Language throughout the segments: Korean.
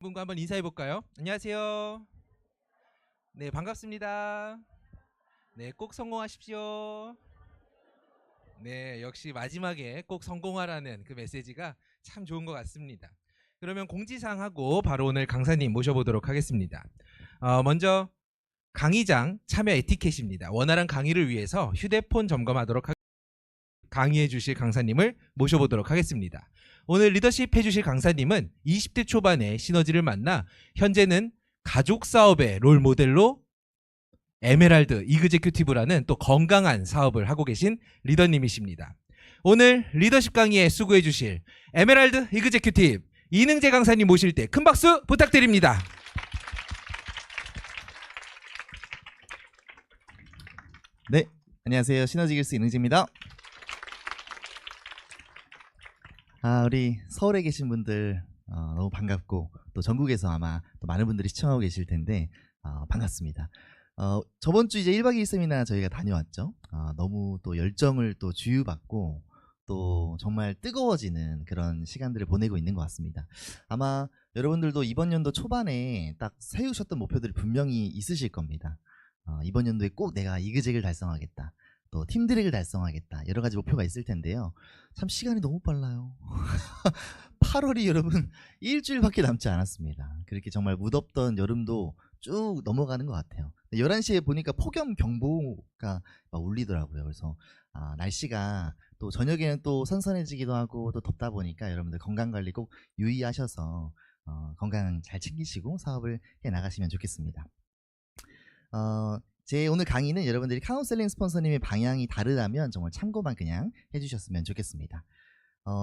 분과 한번 인사해 볼까요? 안녕하세요. 네, 반갑습니다. 네, 꼭 성공하십시오. 네, 역시 마지막에 꼭 성공하라는 그 메시지가 참 좋은 것 같습니다. 그러면 공지사항하고 바로 오늘 강사님 모셔보도록 하겠습니다. 먼저 강의장 참여 에티켓입니다. 원활한 강의를 위해서 휴대폰 점검하도록 강의해 주실 강사님을 모셔보도록 하겠습니다. 오늘 리더십 해주실 강사님은 20대 초반에 시너지를 만나 현재는 가족 사업의 롤 모델로 에메랄드 이그제큐티브라는 또 건강한 사업을 하고 계신 리더님이십니다. 오늘 리더십 강의에 수고해 주실 에메랄드 이그제큐티브 이능재 강사님 모실 때 큰 박수 부탁드립니다. 네, 안녕하세요. 시너지길스 이능재입니다. 우리 서울에 계신 분들 너무 반갑고 또 전국에서 아마 또 많은 분들이 시청하고 계실 텐데 반갑습니다. 저번 주 이제 1박 2일 세미나 저희가 다녀왔죠. 너무 또 열정을 또 주유받고 또 정말 뜨거워지는 그런 시간들을 보내고 있는 것 같습니다. 아마 여러분들도 이번 연도 초반에 딱 세우셨던 목표들이 분명히 있으실 겁니다. 이번 연도에 꼭 내가 이그젝을 달성하겠다. 또 팀드랙을 달성하겠다. 여러 가지 목표가 있을 텐데요. 참 시간이 너무 빨라요. 8월이 여러분 일주일밖에 남지 않았습니다. 그렇게 정말 무덥던 여름도 쭉 넘어가는 것 같아요. 11시에 보니까 폭염 경보가 울리더라고요. 그래서 날씨가 또 저녁에는 또 선선해지기도 하고 또 덥다 보니까 여러분들 건강관리 꼭 유의하셔서 건강 잘 챙기시고 사업을 해나가시면 좋겠습니다. 제 오늘 강의는 여러분들이 카운셀링 스폰서님의 방향이 다르다면 정말 참고만 그냥 해주셨으면 좋겠습니다.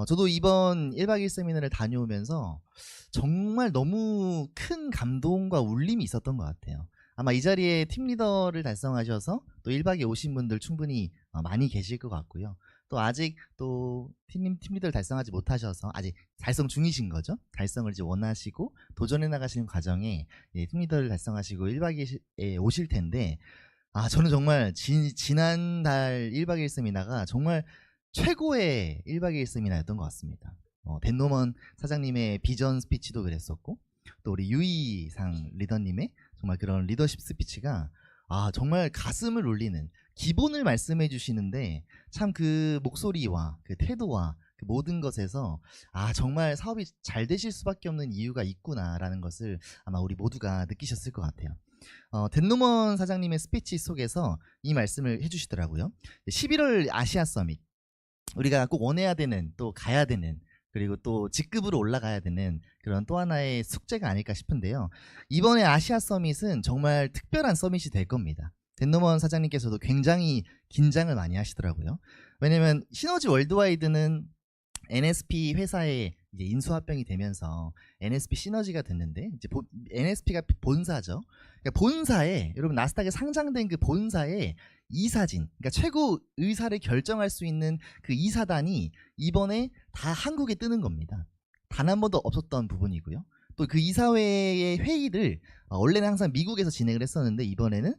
저도 이번 1박 2일 세미나를 다녀오면서 정말 너무 큰 감동과 울림이 있었던 것 같아요. 아마 이 자리에 팀리더를 달성하셔서 또 1박에 오신 분들 충분히 많이 계실 것 같고요. 또 아직 또 팀리더를 달성하지 못하셔서 아직 달성 중이신 거죠. 달성을 이제 원하시고 도전해 나가시는 과정에 팀리더를 달성하시고 1박 2일에 오실 텐데 저는 정말 지난달 1박 2일 세미나가 정말 최고의 1박 2일 세미나였던 것 같습니다. 댄노먼 사장님의 비전 스피치도 그랬었고 또 우리 유이상 리더님의 정말 그런 리더십 스피치가 정말 가슴을 울리는 기본을 말씀해 주시는데 참 그 목소리와 그 태도와 그 모든 것에서 정말 사업이 잘 되실 수밖에 없는 이유가 있구나라는 것을 아마 우리 모두가 느끼셨을 것 같아요. 댄노먼 사장님의 스피치 속에서 이 말씀을 해주시더라고요. 11월 아시아 서밋 우리가 꼭 원해야 되는 또 가야 되는 그리고 또 직급으로 올라가야 되는 그런 또 하나의 숙제가 아닐까 싶은데요. 이번에 아시아 서밋은 정말 특별한 서밋이 될 겁니다. 댄노먼 사장님께서도 굉장히 긴장을 많이 하시더라고요. 왜냐면 시너지 월드와이드는 NSP 회사에 이제 인수합병이 되면서 NSP 시너지가 됐는데 이제 NSP가 본사죠. 그러니까 본사에 여러분 나스닥에 상장된 그 본사에 이사진, 그러니까 최고 의사를 결정할 수 있는 그 이사단이 이번에 다 한국에 뜨는 겁니다. 단 한 번도 없었던 부분이고요. 또 그 이사회의 회의를 원래는 항상 미국에서 진행을 했었는데 이번에는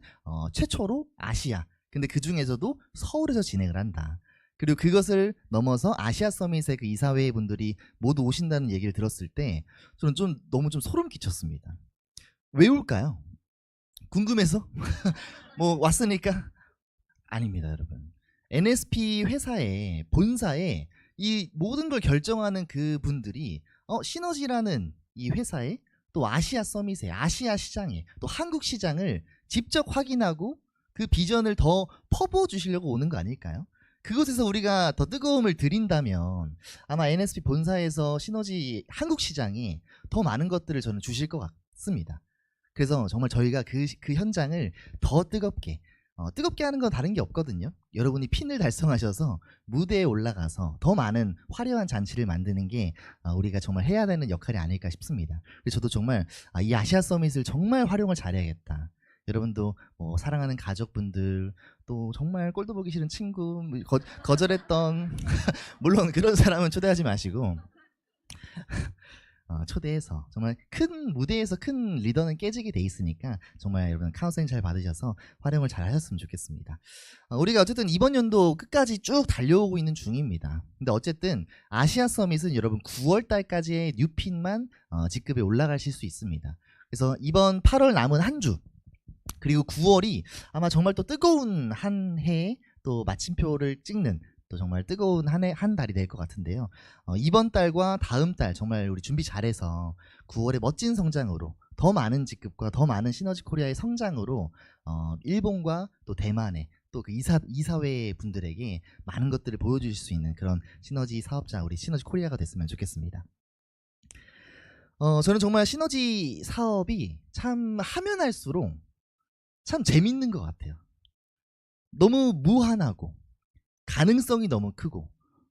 최초로 아시아, 근데 그 중에서도 서울에서 진행을 한다. 그리고 그것을 넘어서 아시아 서밋의 그 이사회 분들이 모두 오신다는 얘기를 들었을 때 저는 너무 소름 끼쳤습니다. 왜 올까요? 궁금해서? 뭐 왔으니까? 아닙니다, 여러분. NSP 회사의 본사에 이 모든 걸 결정하는 그 분들이 시너지라는 이 회사에 또 아시아 서밋에 아시아 시장에 또 한국 시장을 직접 확인하고 그 비전을 더 퍼부어 주시려고 오는 거 아닐까요? 그곳에서 우리가 더 뜨거움을 드린다면 아마 NSP 본사에서 시너지 한국 시장에 더 많은 것들을 저는 주실 것 같습니다. 그래서 정말 저희가 그 현장을 더 뜨겁게 하는 건 다른 게 없거든요. 여러분이 핀을 달성하셔서 무대에 올라가서 더 많은 화려한 잔치를 만드는 게 우리가 정말 해야 되는 역할이 아닐까 싶습니다. 그래서 저도 정말 이 아시아 서밋을 정말 활용을 잘해야겠다. 여러분도 사랑하는 가족분들 또 정말 꼴도 보기 싫은 친구 거절했던 물론 그런 사람은 초대하지 마시고 초대해서 정말 큰 무대에서 큰 리더는 깨지게 돼 있으니까 정말 여러분 카운셀링 잘 받으셔서 활용을 잘 하셨으면 좋겠습니다. 우리가 어쨌든 이번 연도 끝까지 쭉 달려오고 있는 중입니다. 근데 어쨌든 아시아 서밋은 여러분 9월 달까지의 뉴핀만 직급에 올라가실 수 있습니다. 그래서 이번 8월 남은 한 주 그리고 9월이 아마 정말 또 뜨거운 한 해에 또 마침표를 찍는 또 정말 뜨거운 한 달이 될 것 같은데요. 이번 달과 다음 달 정말 우리 준비 잘해서 9월에 멋진 성장으로 더 많은 직급과 더 많은 시너지 코리아의 성장으로 일본과 또 대만의 또 그 이사회 분들에게 많은 것들을 보여주실 수 있는 그런 시너지 사업자 우리 시너지 코리아가 됐으면 좋겠습니다. 저는 정말 시너지 사업이 참 하면 할수록 참 재밌는 것 같아요. 너무 무한하고 가능성이 너무 크고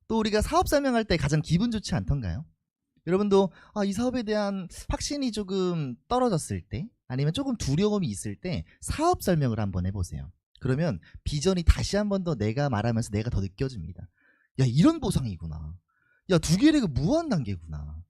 또 우리가 사업 설명할 때 가장 기분 좋지 않던가요? 여러분도 이 사업에 대한 확신이 조금 떨어졌을 때 아니면 조금 두려움이 있을 때 사업 설명을 한번 해보세요. 그러면 비전이 다시 한 번 더 내가 말하면서 내가 더 느껴집니다. 야, 이런 보상이구나. 야, 두 개의 그 무한 단계구나.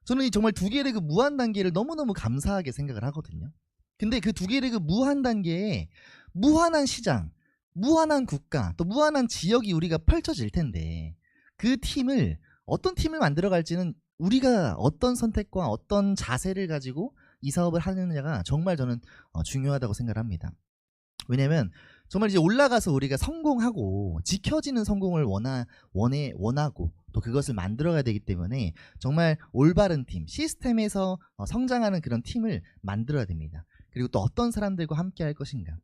저는 정말 두 개의 그 무한 단계를 너무너무 감사하게 생각을 하거든요. 근데 그 두 개의 그 무한 단계에 무한한 시장, 무한한 국가, 또 무한한 지역이 우리가 펼쳐질 텐데 그 팀을 어떤 팀을 만들어갈지는 우리가 어떤 선택과 어떤 자세를 가지고 이 사업을 하느냐가 정말 저는 중요하다고 생각을 합니다. 왜냐면 정말 이제 올라가서 우리가 성공하고 지켜지는 성공을 원하고 또 그것을 만들어가야 되기 때문에 정말 올바른 팀, 시스템에서 성장하는 그런 팀을 만들어야 됩니다. 그리고 또 어떤 사람들과 함께 할 것인가.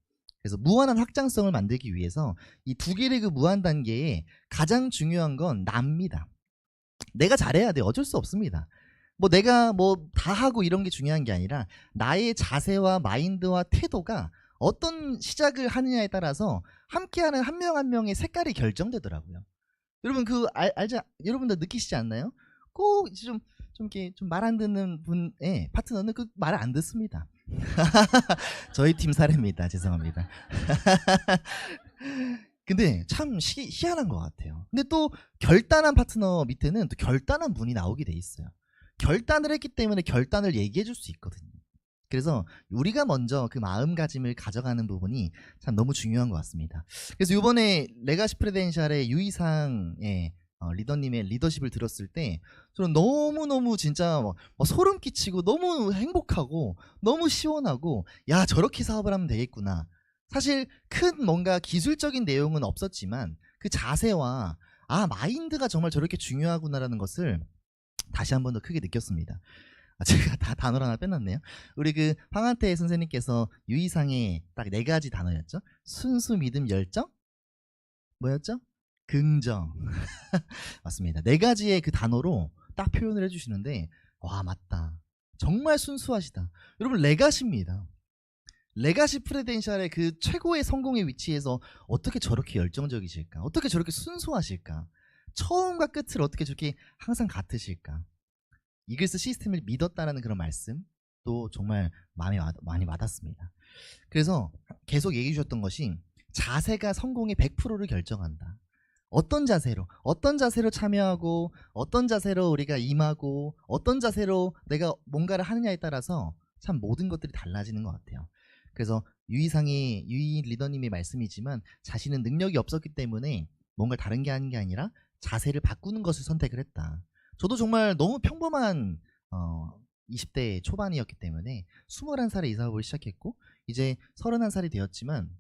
그래서 무한한 확장성을 만들기 위해서 이 두 개의 그 무한 단계에 가장 중요한 건 납니다. 내가 잘해야 돼. 어쩔 수 없습니다. 뭐 내가 뭐 다 하고 이런 게 중요한 게 아니라 나의 자세와 마인드와 태도가 어떤 시작을 하느냐에 따라서 함께하는 한 명 한 명의 색깔이 결정되더라고요. 여러분 알죠? 여러분들 느끼시지 않나요? 꼭 좀 이렇게 좀 말 안 듣는 분의 파트너는 그 말을 안 듣습니다. 저희 팀 사례입니다. 죄송합니다. 근데 참 희한한 것 같아요. 근데 또 결단한 파트너 밑에는 또 결단한 분이 나오게 돼 있어요. 결단을 했기 때문에 결단을 얘기해 줄 수 있거든요. 그래서 우리가 먼저 그 마음가짐을 가져가는 부분이 참 너무 중요한 것 같습니다. 그래서 이번에 레가시 프레덴셜의 유이상의 리더님의 리더십을 들었을 때 저는 너무너무 진짜 소름 끼치고 너무 행복하고 너무 시원하고 야, 저렇게 사업을 하면 되겠구나. 사실 큰 뭔가 기술적인 내용은 없었지만 그 자세와 마인드가 정말 저렇게 중요하구나라는 것을 다시 한 번 더 크게 느꼈습니다. 제가 다 단어를 하나 빼놨네요. 우리 그 황한태 선생님께서 유이상의 딱 4가지 단어였죠. 순수, 믿음, 열정? 뭐였죠? 긍정. 맞습니다. 4가지의 그 단어로 딱 표현을 해주시는데 와, 맞다. 정말 순수하시다. 여러분, 레가시입니다. 레가시 프레덴셜의 그 최고의 성공의 위치에서 어떻게 저렇게 열정적이실까? 어떻게 저렇게 순수하실까? 처음과 끝을 어떻게 저렇게 항상 같으실까? 이글스 시스템을 믿었다는 그런 말씀도 정말 마음에 많이 와닿습니다. 그래서 계속 얘기해 주셨던 것이 자세가 성공의 100%를 결정한다. 어떤 자세로 참여하고 어떤 자세로 우리가 임하고 어떤 자세로 내가 뭔가를 하느냐에 따라서 참 모든 것들이 달라지는 것 같아요. 그래서 유이 리더님의 말씀이지만 자신은 능력이 없었기 때문에 뭔가 다른 게 아닌 게 아니라 자세를 바꾸는 것을 선택을 했다. 저도 정말 너무 평범한 20대 초반이었기 때문에 21살에 이 사업을 시작했고 이제 31살이 되었지만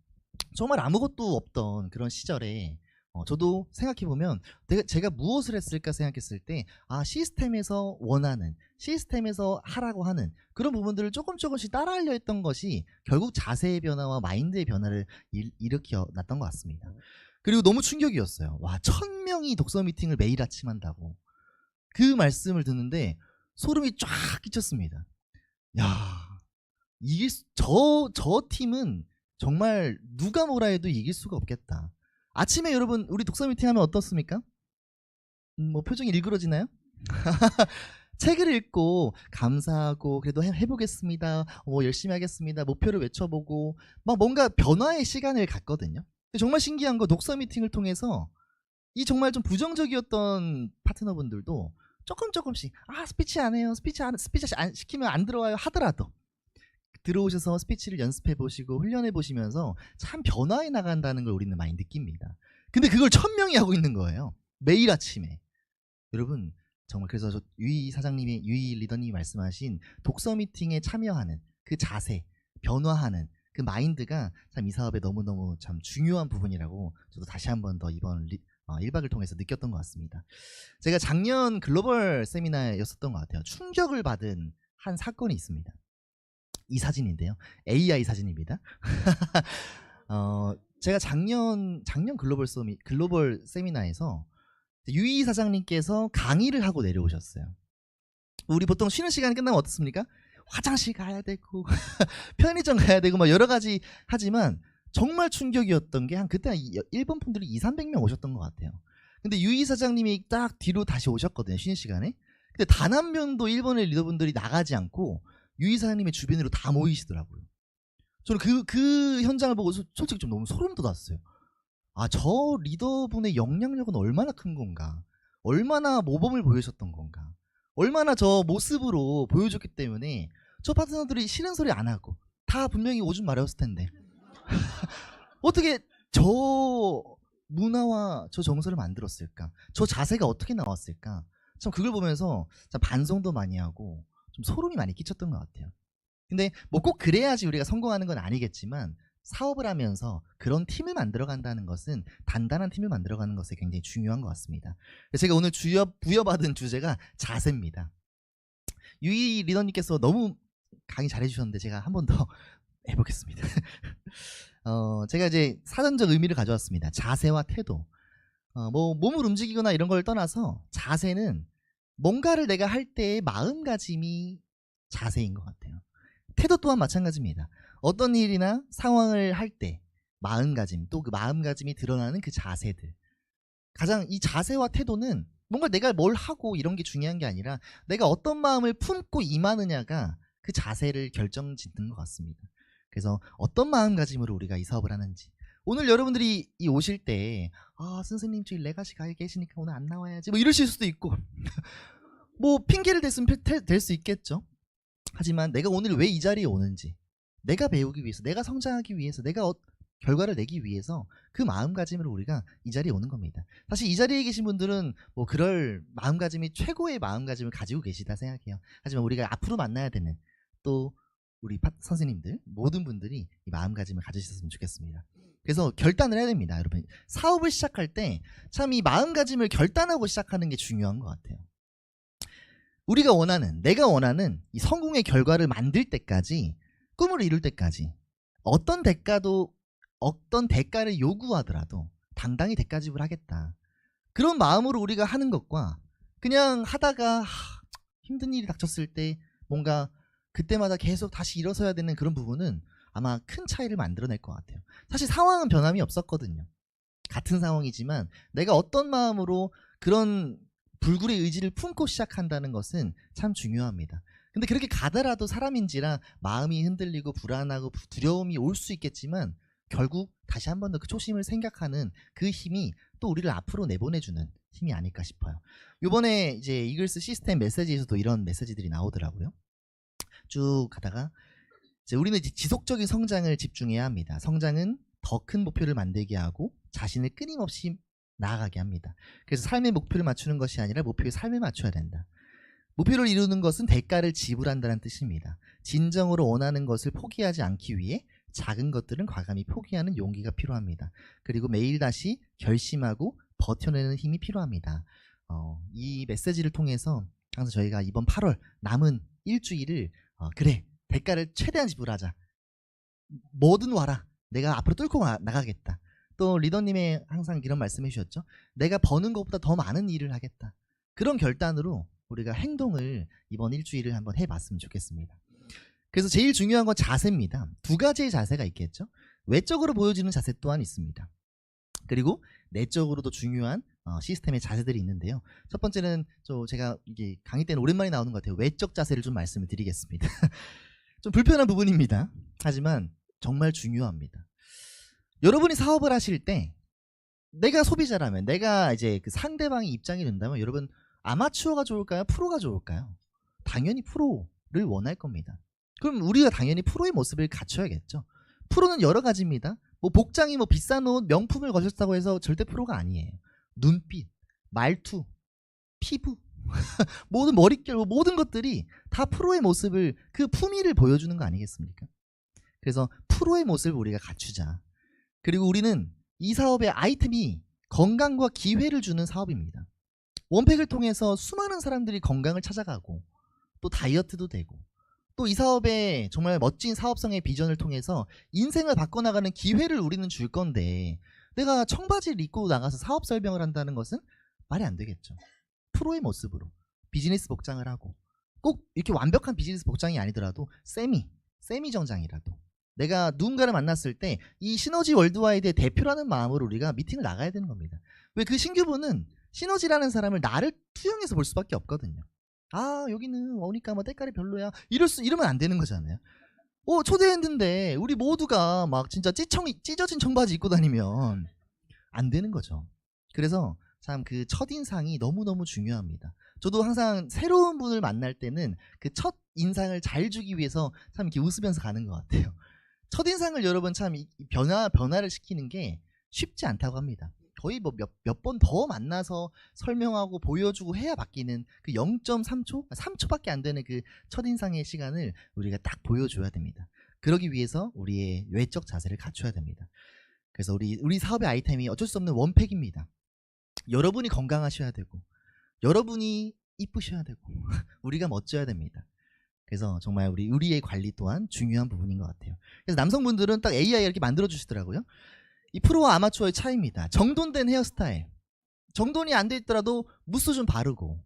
정말 아무것도 없던 그런 시절에 저도 생각해보면 제가 무엇을 했을까 생각했을 때 시스템에서 원하는 시스템에서 하라고 하는 그런 부분들을 조금씩 따라하려 했던 것이 결국 자세의 변화와 마인드의 변화를 일으켜 놨던 것 같습니다. 그리고 너무 충격이었어요. 와, 1000명이 독서 미팅을 매일 아침 한다고 그 말씀을 듣는데 소름이 쫙 끼쳤습니다. 야, 저 팀은 정말 누가 뭐라 해도 이길 수가 없겠다. 아침에 여러분 우리 독서 미팅 하면 어떻습니까? 뭐 표정이 일그러지나요? 책을 읽고 감사하고 그래도 해보겠습니다. 열심히 하겠습니다. 목표를 외쳐보고 막 뭔가 변화의 시간을 갖거든요. 근데 정말 신기한 거 독서 미팅을 통해서 이 정말 좀 부정적이었던 파트너분들도 조금씩 스피치 안 해요. 스피치 안 시키면 안 들어와요 하더라도 들어오셔서 스피치를 연습해 보시고 훈련해 보시면서 참 변화해 나간다는 걸 우리는 많이 느낍니다. 근데 그걸 1000명이 하고 있는 거예요. 매일 아침에. 여러분 정말 그래서 유이 사장님이 유이 리더님이 말씀하신 독서 미팅에 참여하는 그 자세, 변화하는 그 마인드가 참 이 사업에 너무너무 참 중요한 부분이라고 저도 다시 한 번 더 이번 1박을 통해서 느꼈던 것 같습니다. 제가 작년 글로벌 세미나였었던 것 같아요. 충격을 받은 한 사건이 있습니다. 이 사진인데요. AI 사진입니다. 제가 작년 글로벌 세미나에서 유이 사장님께서 강의를 하고 내려오셨어요. 우리 보통 쉬는 시간이 끝나면 어떻습니까? 화장실 가야 되고 편의점 가야 되고 막 여러 가지 하지만 정말 충격이었던 게 그때 일본 분들이 200~300명 오셨던 것 같아요. 근데 유이 사장님이 딱 뒤로 다시 오셨거든요. 쉬는 시간에. 근데 단 한 명도 일본의 리더분들이 나가지 않고 유이 사장님의 주변으로 다 모이시더라고요. 저는 그 현장을 보고 솔직히 좀 너무 소름 돋았어요. 저 리더분의 영향력은 얼마나 큰 건가, 얼마나 모범을 보여줬던 건가, 얼마나 저 모습으로 보여줬기 때문에 저 파트너들이 싫은 소리 안 하고 다 분명히 오줌 마려웠을 텐데 어떻게 저 문화와 저 정서를 만들었을까, 저 자세가 어떻게 나왔을까, 참 그걸 보면서 참 반성도 많이 하고 좀 소름이 많이 끼쳤던 것 같아요. 근데 뭐 꼭 그래야지 우리가 성공하는 건 아니겠지만 사업을 하면서 그런 팀을 만들어 간다는 것은 단단한 팀을 만들어 가는 것에 굉장히 중요한 것 같습니다. 제가 오늘 부여받은 주제가 자세입니다. 유이 리더님께서 너무 강의 잘해 주셨는데 제가 한 번 더 해보겠습니다. 제가 이제 사전적 의미를 가져왔습니다. 자세와 태도. 뭐 몸을 움직이거나 이런 걸 떠나서 자세는 뭔가를 내가 할 때의 마음가짐이 자세인 것 같아요. 태도 또한 마찬가지입니다. 어떤 일이나 상황을 할 때 마음가짐, 또 그 마음가짐이 드러나는 그 자세들. 가장 이 자세와 태도는 뭔가 내가 뭘 하고 이런 게 중요한 게 아니라 내가 어떤 마음을 품고 임하느냐가 그 자세를 결정짓는 것 같습니다. 그래서 어떤 마음가짐으로 우리가 이 사업을 하는지. 오늘 여러분들이 오실 때 선생님 저희 레가시 가게 계시니까 오늘 안 나와야지 뭐 이러실 수도 있고 뭐 핑계를 댔으면 될 수 있겠죠. 하지만 내가 오늘 왜 이 자리에 오는지, 내가 배우기 위해서, 내가 성장하기 위해서, 내가 결과를 내기 위해서 그 마음가짐으로 우리가 이 자리에 오는 겁니다. 사실 이 자리에 계신 분들은 뭐 그럴 마음가짐이 최고의 마음가짐을 가지고 계시다 생각해요. 하지만 우리가 앞으로 만나야 되는 또 우리 선생님들 모든 분들이 이 마음가짐을 가지셨으면 좋겠습니다. 그래서 결단을 해야 됩니다. 여러분 사업을 시작할 때 참 이 마음가짐을 결단하고 시작하는 게 중요한 것 같아요. 우리가 원하는, 내가 원하는 이 성공의 결과를 만들 때까지, 꿈을 이룰 때까지 어떤 대가를 요구하더라도 당당히 대가 지불하겠다. 그런 마음으로 우리가 하는 것과 그냥 하다가 힘든 일이 닥쳤을 때 뭔가 그때마다 계속 다시 일어서야 되는 그런 부분은 아마 큰 차이를 만들어낼 것 같아요. 사실 상황은 변함이 없었거든요. 같은 상황이지만 내가 어떤 마음으로 그런 불굴의 의지를 품고 시작한다는 것은 참 중요합니다. 근데 그렇게 가더라도 사람인지라 마음이 흔들리고 불안하고 두려움이 올 수 있겠지만 결국 다시 한 번 더 그 초심을 생각하는 그 힘이 또 우리를 앞으로 내보내주는 힘이 아닐까 싶어요. 이번에 이제 이글스 시스템 메시지에서도 이런 메시지들이 나오더라고요. 쭉 가다가 이제 우리는 이제 지속적인 성장을 집중해야 합니다. 성장은 더 큰 목표를 만들게 하고 자신을 끊임없이 나아가게 합니다. 그래서 삶의 목표를 맞추는 것이 아니라 목표의 삶을 맞춰야 된다. 목표를 이루는 것은 대가를 지불한다는 뜻입니다. 진정으로 원하는 것을 포기하지 않기 위해 작은 것들은 과감히 포기하는 용기가 필요합니다. 그리고 매일 다시 결심하고 버텨내는 힘이 필요합니다. 이 메시지를 통해서 항상 저희가 이번 8월 남은 일주일을 그래 대가를 최대한 지불하자. 뭐든 와라. 내가 앞으로 뚫고 나가겠다. 또 리더님의 항상 이런 말씀해 주셨죠. 내가 버는 것보다 더 많은 일을 하겠다. 그런 결단으로 우리가 행동을 이번 일주일을 한번 해봤으면 좋겠습니다. 그래서 제일 중요한 건 자세입니다. 두 가지의 자세가 있겠죠. 외적으로 보여지는 자세 또한 있습니다. 그리고 내적으로도 중요한 시스템의 자세들이 있는데요. 첫 번째는 제가 이게 강의 때는 오랜만에 나오는 것 같아요. 외적 자세를 좀 말씀을 드리겠습니다. 좀 불편한 부분입니다. 하지만 정말 중요합니다. 여러분이 사업을 하실 때 내가 소비자라면, 내가 이제 그 상대방의 입장이 된다면 여러분 아마추어가 좋을까요? 프로가 좋을까요? 당연히 프로를 원할 겁니다. 그럼 우리가 당연히 프로의 모습을 갖춰야겠죠. 프로는 여러 가지입니다. 뭐 복장이 뭐 비싼 옷, 명품을 거셨다고 해서 절대 프로가 아니에요. 눈빛, 말투, 피부, 모든 머릿결, 모든 것들이 다 프로의 모습을, 그 품위를 보여주는 거 아니겠습니까? 그래서 프로의 모습을 우리가 갖추자. 그리고 우리는 이 사업의 아이템이 건강과 기회를 주는 사업입니다. 원팩을 통해서 수많은 사람들이 건강을 찾아가고 또 다이어트도 되고 또 이 사업의 정말 멋진 사업성의 비전을 통해서 인생을 바꿔나가는 기회를 우리는 줄 건데, 내가 청바지를 입고 나가서 사업 설명을 한다는 것은 말이 안 되겠죠. 프로의 모습으로 비즈니스 복장을 하고, 꼭 이렇게 완벽한 비즈니스 복장이 아니더라도 세미 정장이라도, 내가 누군가를 만났을 때 이 시너지 월드와이드의 대표라는 마음으로 우리가 미팅을 나가야 되는 겁니다. 왜? 그 신규분은 시너지라는 사람을 나를 투영해서 볼 수밖에 없거든요. 아, 여기는 오니까 뭐 때깔이 별로야, 이러면 안 되는 거잖아요. 초대했는데 우리 모두가 막 진짜 찢어진 청바지 입고 다니면 안 되는 거죠. 그래서 참 그 첫인상이 너무너무 중요합니다. 저도 항상 새로운 분을 만날 때는 그 첫인상을 잘 주기 위해서 참 이렇게 웃으면서 가는 것 같아요. 첫인상을 여러분 참 변화를 시키는 게 쉽지 않다고 합니다. 거의 뭐 몇 번 더 만나서 설명하고 보여주고 해야 바뀌는 그 0.3초? 3초밖에 안 되는 그 첫인상의 시간을 우리가 딱 보여줘야 됩니다. 그러기 위해서 우리의 외적 자세를 갖춰야 됩니다. 그래서 우리 사업의 아이템이 어쩔 수 없는 원팩입니다. 여러분이 건강하셔야 되고, 여러분이 이쁘셔야 되고, 우리가 멋져야 됩니다. 그래서 정말 우리의 관리 또한 중요한 부분인 것 같아요. 그래서 남성분들은 딱 AI 이렇게 만들어 주시더라고요. 이 프로와 아마추어의 차이입니다. 정돈된 헤어스타일, 정돈이 안 돼 있더라도 무스 좀 바르고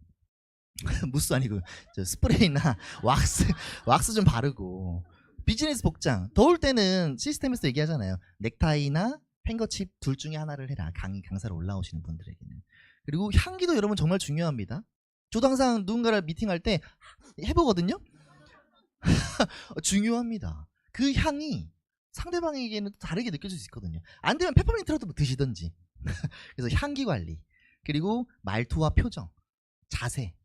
무스 아니고 스프레이나 왁스 좀 바르고, 비즈니스 복장, 더울 때는 시스템에서 얘기하잖아요. 넥타이나 행거칩 둘 중에 하나를 해라, 강사로 올라오시는 분들에게는. 그리고 향기도 여러분 정말 중요합니다. 저도 항상 누군가를 미팅할 때 해보거든요. 중요합니다. 그 향이 상대방에게는 다르게 느껴질 수 있거든요. 안 되면 페퍼민트라도 드시든지. 그래서 향기 관리, 그리고 말투와 표정, 자세,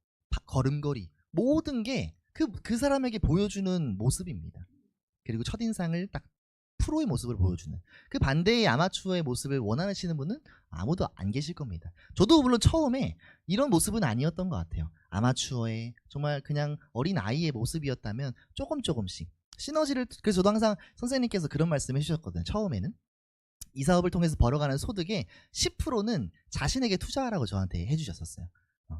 걸음걸이, 모든 게 그 사람에게 보여주는 모습입니다. 그리고 첫인상을 딱 프로의 모습을 보여주는, 그 반대의 아마추어의 모습을 원하시는 분은 아무도 안 계실 겁니다. 저도 물론 처음에 이런 모습은 아니었던 것 같아요. 아마추어의 정말 그냥 어린 아이의 모습이었다면 조금씩 시너지를, 그래서 저도 항상 선생님께서 그런 말씀 해주셨거든요. 처음에는 이 사업을 통해서 벌어가는 소득의 10%는 자신에게 투자하라고 저한테 해주셨었어요.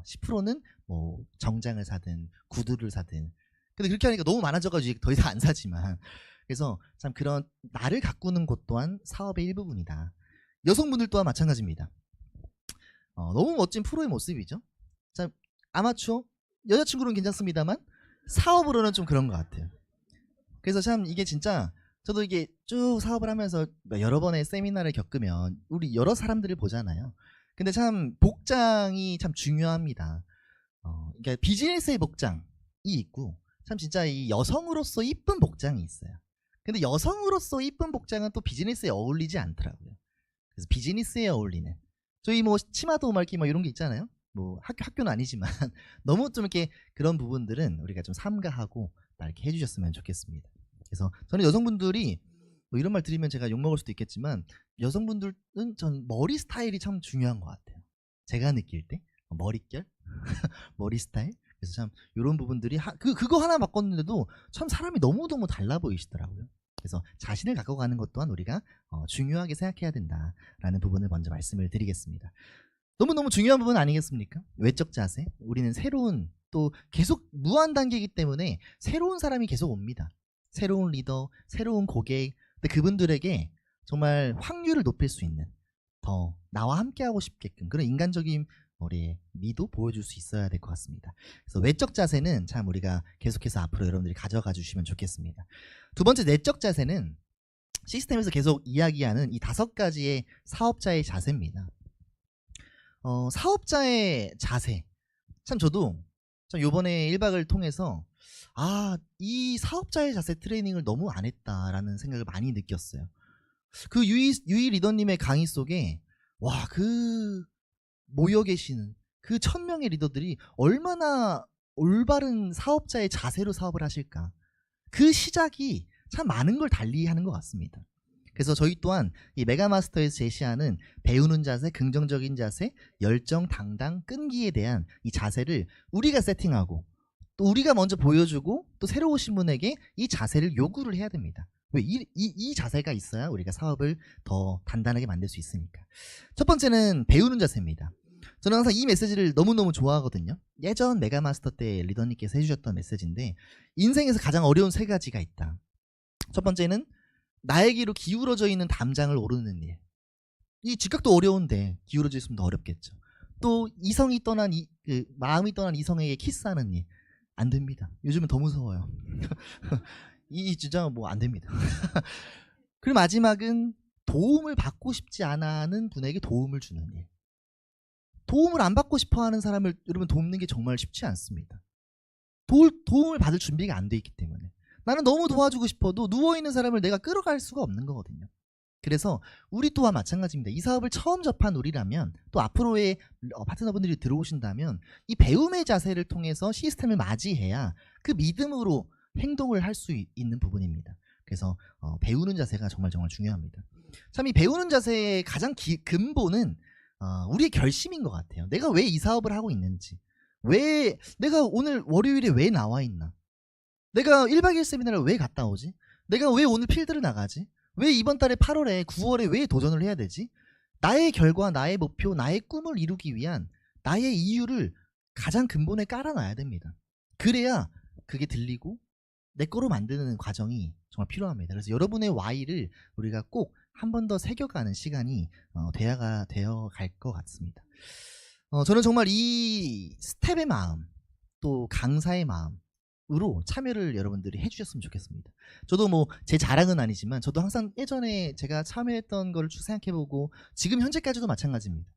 10%는 뭐 정장을 사든 구두를 사든. 근데 그렇게 하니까 너무 많아져가지고 더 이상 안 사지만, 그래서 참 그런 나를 가꾸는 것 또한 사업의 일부분이다. 여성분들 또한 마찬가지입니다. 너무 멋진 프로의 모습이죠. 참 아마추어, 여자친구는 괜찮습니다만 사업으로는 좀 그런 것 같아요. 그래서 참 이게 진짜, 저도 이게 쭉 사업을 하면서 여러 번의 세미나를 겪으면 우리 여러 사람들을 보잖아요. 근데 참 복장이 참 중요합니다. 그러니까 비즈니스의 복장이 있고, 참 진짜 이 여성으로서 이쁜 복장이 있어요. 근데 여성으로서 이쁜 복장은 또 비즈니스에 어울리지 않더라고요. 그래서 비즈니스에 어울리는, 저희 뭐 치마도 막 이렇게 뭐 이런 게 있잖아요. 뭐 학교는 아니지만 너무 좀 이렇게 그런 부분들은 우리가 좀 삼가하고 이렇게 해주셨으면 좋겠습니다. 그래서 저는 여성분들이 뭐 이런 말 드리면 제가 욕먹을 수도 있겠지만, 여성분들은 전 머리 스타일이 참 중요한 것 같아요. 제가 느낄 때 머릿결, 머리 스타일. 그래서 참 이런 부분들이 그거 하나 바꿨는데도 참 사람이 너무너무 달라 보이시더라고요. 그래서 자신을 가꿔가는 것 또한 우리가 중요하게 생각해야 된다라는 부분을 먼저 말씀을 드리겠습니다. 너무너무 중요한 부분 아니겠습니까? 외적 자세. 우리는 새로운, 또 계속 무한 단계이기 때문에 새로운 사람이 계속 옵니다. 새로운 리더, 새로운 고객. 근데 그분들에게 정말 확률을 높일 수 있는, 더 나와 함께하고 싶게끔 그런 인간적인 우리의 미도 보여줄 수 있어야 될 것 같습니다. 그래서 외적 자세는 참 우리가 계속해서 앞으로 여러분들이 가져가 주시면 좋겠습니다. 두 번째, 내적 자세는 시스템에서 계속 이야기하는 이 5가지의 사업자의 자세입니다. 사업자의 자세, 참 저도 참 요번에 1박을 통해서 이 사업자의 자세 트레이닝을 너무 안 했다라는 생각을 많이 느꼈어요. 그 유이 리더님의 강의 속에 그 모여 계시는 그 1000명의 리더들이 얼마나 올바른 사업자의 자세로 사업을 하실까. 그 시작이 참 많은 걸 달리하는 것 같습니다. 그래서 저희 또한 이 메가마스터에서 제시하는 배우는 자세, 긍정적인 자세, 열정, 당당, 끈기에 대한 이 자세를 우리가 세팅하고 또 우리가 먼저 보여주고 또 새로 오신 분에게 이 자세를 요구를 해야 됩니다. 왜? 이 자세가 있어야 우리가 사업을 더 단단하게 만들 수 있으니까. 첫 번째는 배우는 자세입니다. 저는 항상 이 메시지를 너무너무 좋아하거든요. 예전 메가마스터 때 리더님께서 해주셨던 메시지인데, 인생에서 가장 어려운 3가지가 있다. 첫 번째는 나에게로 기울어져 있는 담장을 오르는 일. 이 직각도 어려운데 기울어져 있으면 더 어렵겠죠. 또 이성이 떠난 마음이 떠난 이성에게 키스하는 일. 안 됩니다. 요즘은 더 무서워요. 이 진짜 뭐 안 됩니다. 그리고 마지막은 도움을 받고 싶지 않아 하는 분에게 도움을 주는 일. 도움을 안 받고 싶어 하는 사람을 여러분 돕는 게 정말 쉽지 않습니다. 도움을 받을 준비가 안 돼 있기 때문에. 나는 너무 도와주고 싶어도 누워있는 사람을 내가 끌어갈 수가 없는 거거든요. 그래서 우리 또한 마찬가지입니다. 이 사업을 처음 접한 우리라면, 또 앞으로의 파트너분들이 들어오신다면 이 배움의 자세를 통해서 시스템을 맞이해야 그 믿음으로 행동을 할 수 있는 부분입니다. 그래서 배우는 자세가 정말 중요합니다. 참 이 배우는 자세의 가장 근본은 우리의 결심인 것 같아요. 내가 왜 이 사업을 하고 있는지, 왜 내가 오늘 월요일에 왜 나와 있나, 내가 1박 2일 세미나를 왜 갔다 오지, 내가 왜 오늘 필드를 나가지, 왜 이번 달에 8월에 9월에 왜 도전을 해야 되지, 나의 결과, 나의 목표, 나의 꿈을 이루기 위한 나의 이유를 가장 근본에 깔아놔야 됩니다. 그래야 그게 들리고 내 거로 만드는 과정이 정말 필요합니다. 그래서 여러분의 Y를 우리가 꼭 한 번 더 새겨가는 시간이 되어 갈 것 같습니다. 저는 정말 이 스텝의 마음, 또 강사의 마음으로 참여를 여러분들이 해주셨으면 좋겠습니다. 저도 뭐 제 자랑은 아니지만 저도 항상 예전에 제가 참여했던 거를 쭉 생각해보고 지금 현재까지도 마찬가지입니다.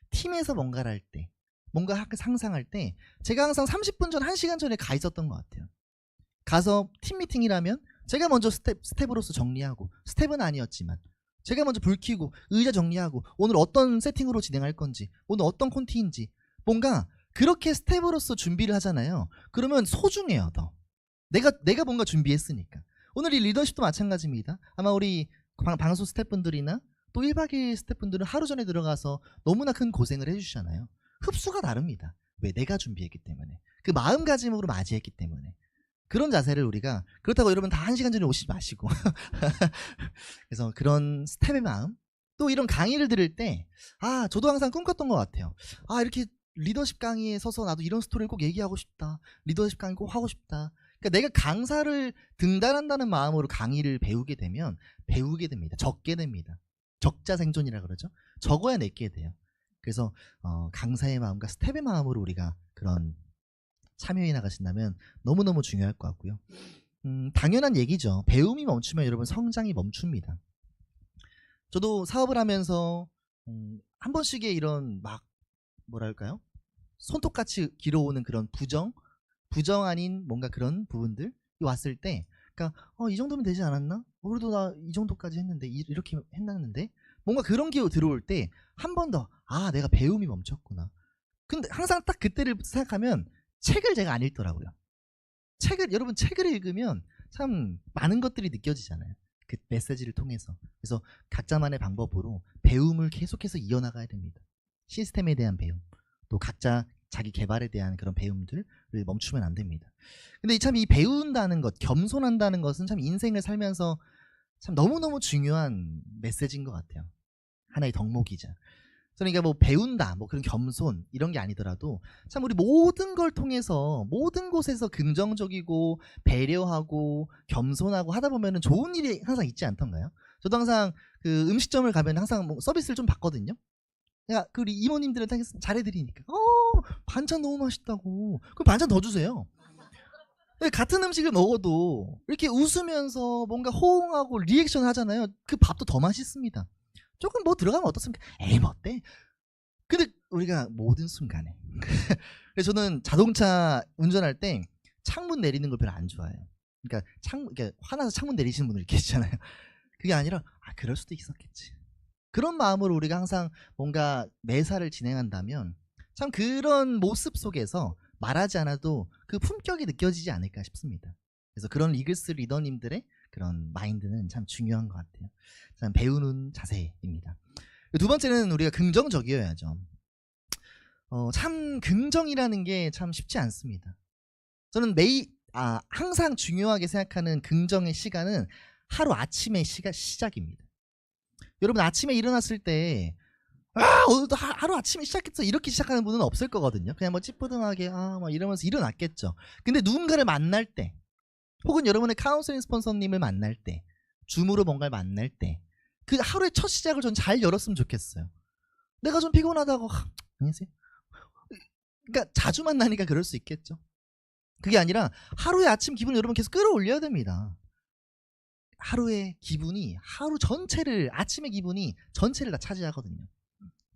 팀에서 뭔가를 할 때, 뭔가 상상할 때 제가 항상 30분 전, 1시간 전에 가 있었던 것 같아요. 가서 팀 미팅이라면 제가 먼저 스텝으로서 정리하고, 스텝은 아니었지만 제가 먼저 불 켜고 의자 정리하고 오늘 어떤 세팅으로 진행할 건지, 오늘 어떤 콘티인지, 뭔가 그렇게 스텝으로서 준비를 하잖아요. 그러면 소중해요. 더 내가 뭔가 준비했으니까. 오늘 이 리더십도 마찬가지입니다. 아마 우리 방송 스태프분들이나 또 1박 2일 스태프분들은 하루 전에 들어가서 너무나 큰 고생을 해주시잖아요. 흡수가 다릅니다. 왜? 내가 준비했기 때문에, 그 마음가짐으로 맞이했기 때문에. 그런 자세를 우리가, 그렇다고 여러분 다 1시간 전에 오시지 마시고 그래서 그런 스텝의 마음, 또 이런 강의를 들을 때 저도 항상 꿈꿨던 것 같아요. 이렇게 리더십 강의에 서서 나도 이런 스토리를 꼭 얘기하고 싶다, 리더십 강의 꼭 하고 싶다. 그러니까 내가 강사를 등단한다는 마음으로 강의를 배우게 되면 배우게 됩니다. 적게 됩니다. 적자생존이라 그러죠. 적어야 내게 돼요. 그래서 강사의 마음과 스텝의 마음으로 우리가 그런 참여해 나가신다면 너무너무 중요할 것 같고요. 당연한 얘기죠. 배움이 멈추면 여러분 성장이 멈춥니다. 저도 사업을 하면서 한 번씩의 이런 뭐랄까요? 손톱같이 길어오는 그런 부정 아닌 뭔가 그런 부분들이 왔을 때, 그러니까 이 정도면 되지 않았나? 그래도 나 이 정도까지 했는데, 이렇게 했는데, 뭔가 그런 게 들어올 때 한 번 더 내가 배움이 멈췄구나. 근데 항상 딱 그때를 생각하면 책을 제가 안 읽더라고요. 여러분 책을 읽으면 참 많은 것들이 느껴지잖아요. 그 메시지를 통해서. 그래서 각자만의 방법으로 배움을 계속해서 이어나가야 됩니다. 시스템에 대한 배움, 또 각자 자기 개발에 대한 그런 배움들을 멈추면 안 됩니다. 근데 참 이 배운다는 것, 겸손한다는 것은 참 인생을 살면서 참 너무너무 중요한 메시지인 것 같아요. 하나의 덕목이자. 그러니까 뭐 배운다, 뭐 그런 겸손 이런 게 아니더라도 참 우리 모든 걸 통해서 모든 곳에서 긍정적이고 배려하고 겸손하고 하다 보면은 좋은 일이 항상 있지 않던가요? 저도 항상 그 음식점을 가면 항상 뭐 서비스를 좀 받거든요. 그러니까 그 우리 이모님들한테 잘해드리니까 반찬 너무 맛있다고, 그럼 반찬 더 주세요. 같은 음식을 먹어도 이렇게 웃으면서 뭔가 호응하고 리액션 하잖아요. 그 밥도 더 맛있습니다. 조금 뭐 들어가면 어떻습니까? 에이 뭐 어때? 근데 우리가 모든 순간에 그래서 저는 자동차 운전할 때 창문 내리는 걸 별로 안 좋아해요. 그러니까 화나서 창문 내리시는 분들 계시잖아요. 그게 아니라 그럴 수도 있었겠지. 그런 마음으로 우리가 항상 뭔가 매사를 진행한다면 참 그런 모습 속에서 말하지 않아도 그 품격이 느껴지지 않을까 싶습니다. 그래서 그런 이글스 리더님들의 그런 마인드는 참 중요한 것 같아요. 참 배우는 자세입니다. 두 번째는 우리가 긍정적이어야죠. 참 긍정이라는 게 참 쉽지 않습니다. 저는 항상 중요하게 생각하는 긍정의 시간은 하루 아침의 시작입니다. 여러분 아침에 일어났을 때 오늘도 하루 아침에 시작했어 이렇게 시작하는 분은 없을 거거든요. 그냥 뭐 찌뿌둥하게 막 이러면서 일어났겠죠. 근데 누군가를 만날 때 혹은 여러분의 카운슬링 스폰서님을 만날 때 줌으로 뭔가를 만날 때 그 하루의 첫 시작을 전 잘 열었으면 좋겠어요. 내가 좀 피곤하다고 안녕하세요. 그러니까 자주 만나니까 그럴 수 있겠죠. 그게 아니라 하루의 아침 기분을 여러분 계속 끌어올려야 됩니다. 하루의 기분이 하루 전체를 아침의 기분이 전체를 다 차지하거든요.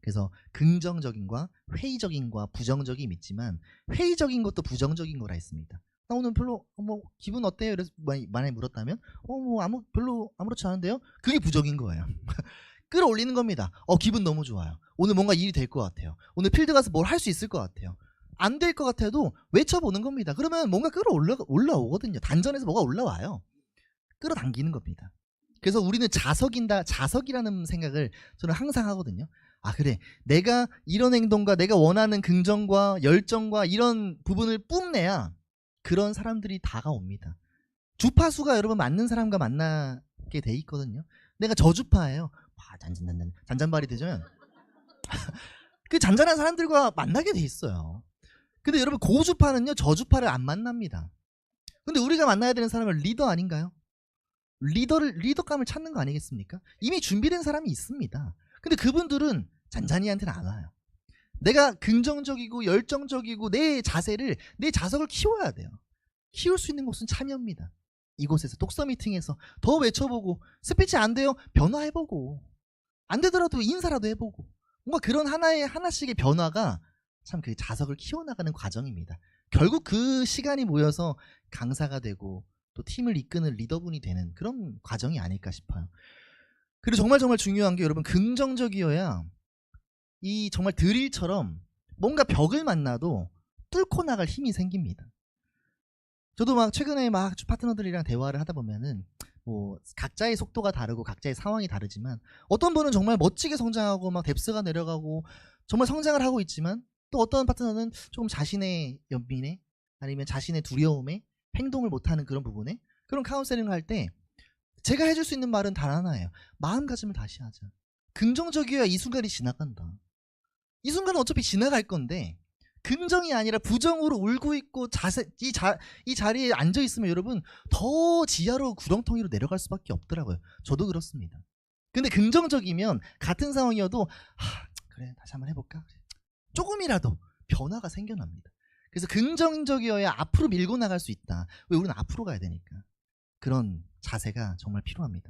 그래서 긍정적인과 회의적인과 부정적인 있지만 회의적인 것도 부정적인 거라 했습니다. 나 오늘 별로 뭐 기분 어때요? 그래서 만약에 물었다면 뭐 별로 아무렇지 않은데요? 그게 부정인 거예요. 끌어올리는 겁니다. 기분 너무 좋아요. 오늘 뭔가 일이 될 것 같아요. 오늘 필드 가서 뭘 할 수 있을 것 같아요. 안 될 것 같아도 외쳐보는 겁니다. 그러면 뭔가 올라오거든요. 단전에서 뭐가 올라와요. 끌어당기는 겁니다. 그래서 우리는 자석이라는 생각을 저는 항상 하거든요. 아 그래 내가 이런 행동과 내가 원하는 긍정과 열정과 이런 부분을 뿜내야 그런 사람들이 다가옵니다. 주파수가 여러분 맞는 사람과 만나게 돼 있거든요. 내가 저주파예요. 잔잔발이 되면 그 잔잔한 사람들과 만나게 돼 있어요. 근데 여러분 고주파는요 저주파를 안 만납니다. 근데 우리가 만나야 되는 사람은 리더 아닌가요? 리더감을 찾는 거 아니겠습니까? 이미 준비된 사람이 있습니다. 근데 그분들은 잔잔이한테는 안 와요. 내가 긍정적이고 열정적이고 내 자석을 키워야 돼요. 키울 수 있는 곳은 참여입니다. 이곳에서 독서 미팅에서 더 외쳐보고 스피치 안 돼요? 변화해보고 안 되더라도 인사라도 해보고 뭔가 그런 하나씩의 변화가 참 그 자석을 키워나가는 과정입니다. 결국 그 시간이 모여서 강사가 되고 또 팀을 이끄는 리더분이 되는 그런 과정이 아닐까 싶어요. 그리고 정말 중요한 게 여러분 긍정적이어야 이 정말 드릴처럼 뭔가 벽을 만나도 뚫고 나갈 힘이 생깁니다. 저도 막 최근에 막 파트너들이랑 대화를 하다 보면은 뭐 각자의 속도가 다르고 각자의 상황이 다르지만 어떤 분은 정말 멋지게 성장하고 막 뎁스가 내려가고 정말 성장을 하고 있지만 또 어떤 파트너는 조금 자신의 연민에 아니면 자신의 두려움에 행동을 못하는 그런 부분에 그런 카운셀링을 할 때 제가 해줄 수 있는 말은 단 하나예요. 마음가짐을 다시 하자. 긍정적이어야 이 순간이 지나간다. 이 순간은 어차피 지나갈 건데 긍정이 아니라 부정으로 울고 있고 이 자리에 앉아 있으면 여러분 더 지하로 구렁텅이로 내려갈 수밖에 없더라고요. 저도 그렇습니다. 근데 긍정적이면 같은 상황이어도 그래 다시 한번 해볼까? 조금이라도 변화가 생겨납니다. 그래서 긍정적이어야 앞으로 밀고 나갈 수 있다. 왜 우리는 앞으로 가야 되니까. 그런 자세가 정말 필요합니다.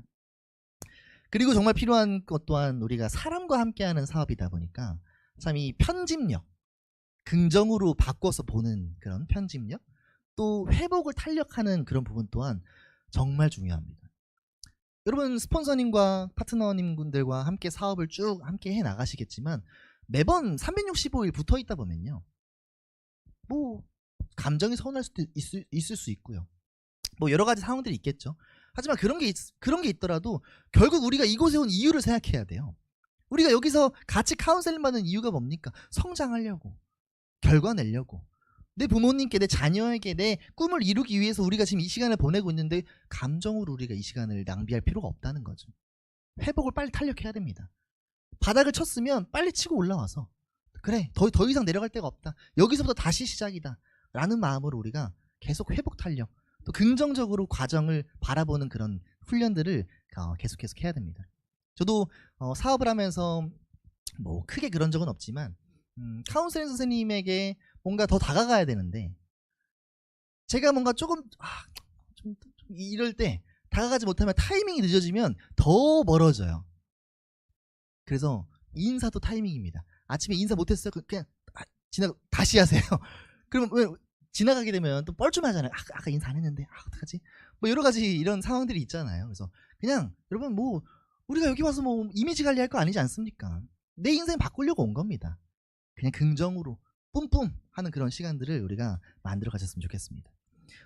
그리고 정말 필요한 것 또한 우리가 사람과 함께하는 사업이다 보니까 참 이 편집력, 긍정으로 바꿔서 보는 그런 편집력, 또 회복을 탄력하는 그런 부분 또한 정말 중요합니다. 여러분 스폰서님과 파트너님들과 함께 사업을 쭉 함께 해 나가시겠지만 매번 365일 붙어 있다 보면요. 뭐 감정이 서운할 수도 있을 수 있고요. 뭐 여러 가지 상황들이 있겠죠. 하지만 그런 게 있더라도 결국 우리가 이곳에 온 이유를 생각해야 돼요. 우리가 여기서 같이 카운셀링 받는 이유가 뭡니까? 성장하려고, 결과 내려고, 내 부모님께, 내 자녀에게 내 꿈을 이루기 위해서 우리가 지금 이 시간을 보내고 있는데 감정으로 우리가 이 시간을 낭비할 필요가 없다는 거죠. 회복을 빨리 탄력해야 됩니다. 바닥을 쳤으면 빨리 치고 올라와서 그래 더 이상 내려갈 데가 없다. 여기서부터 다시 시작이다. 라는 마음으로 우리가 계속 회복 탄력, 또 긍정적으로 과정을 바라보는 그런 훈련들을 계속 해야 됩니다. 저도 사업을 하면서 뭐 크게 그런 적은 없지만 카운셀링 선생님에게 뭔가 더 다가가야 되는데 제가 뭔가 조금 좀 이럴 때 다가가지 못하면 타이밍이 늦어지면 더 멀어져요. 그래서 인사도 타이밍입니다. 아침에 인사 못했어요? 그냥 다시 하세요. 그러면 왜 지나가게 되면 또 뻘쭘하잖아요. 아까 인사 안 했는데 어떡하지? 뭐 여러 가지 이런 상황들이 있잖아요. 그래서 그냥 여러분 뭐 우리가 여기 와서 뭐 이미지 관리할 거 아니지 않습니까? 내 인생 바꾸려고 온 겁니다. 그냥 긍정으로 뿜뿜 하는 그런 시간들을 우리가 만들어 가셨으면 좋겠습니다.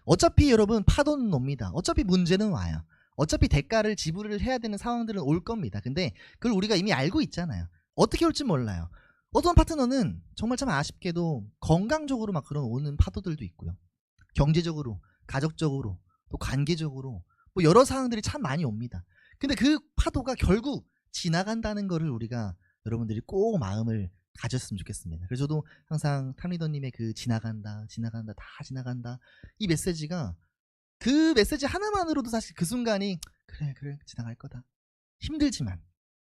어차피 여러분 파도는 옵니다. 어차피 문제는 와요. 어차피 대가를 지불을 해야 되는 상황들은 올 겁니다. 근데 그걸 우리가 이미 알고 있잖아요. 어떻게 올지 몰라요. 어떤 파트너는 정말 참 아쉽게도 건강적으로 막 그런 오는 파도들도 있고요. 경제적으로, 가족적으로, 또 관계적으로 뭐 여러 상황들이 참 많이 옵니다. 근데 그 파도가 결국 지나간다는 거를 우리가 여러분들이 꼭 마음을 가졌으면 좋겠습니다. 그래서 저도 항상 탐리더님의 그 지나간다, 지나간다, 다 지나간다 이 메시지가 그 메시지 하나만으로도 사실 그 순간이 그래 그래 지나갈 거다. 힘들지만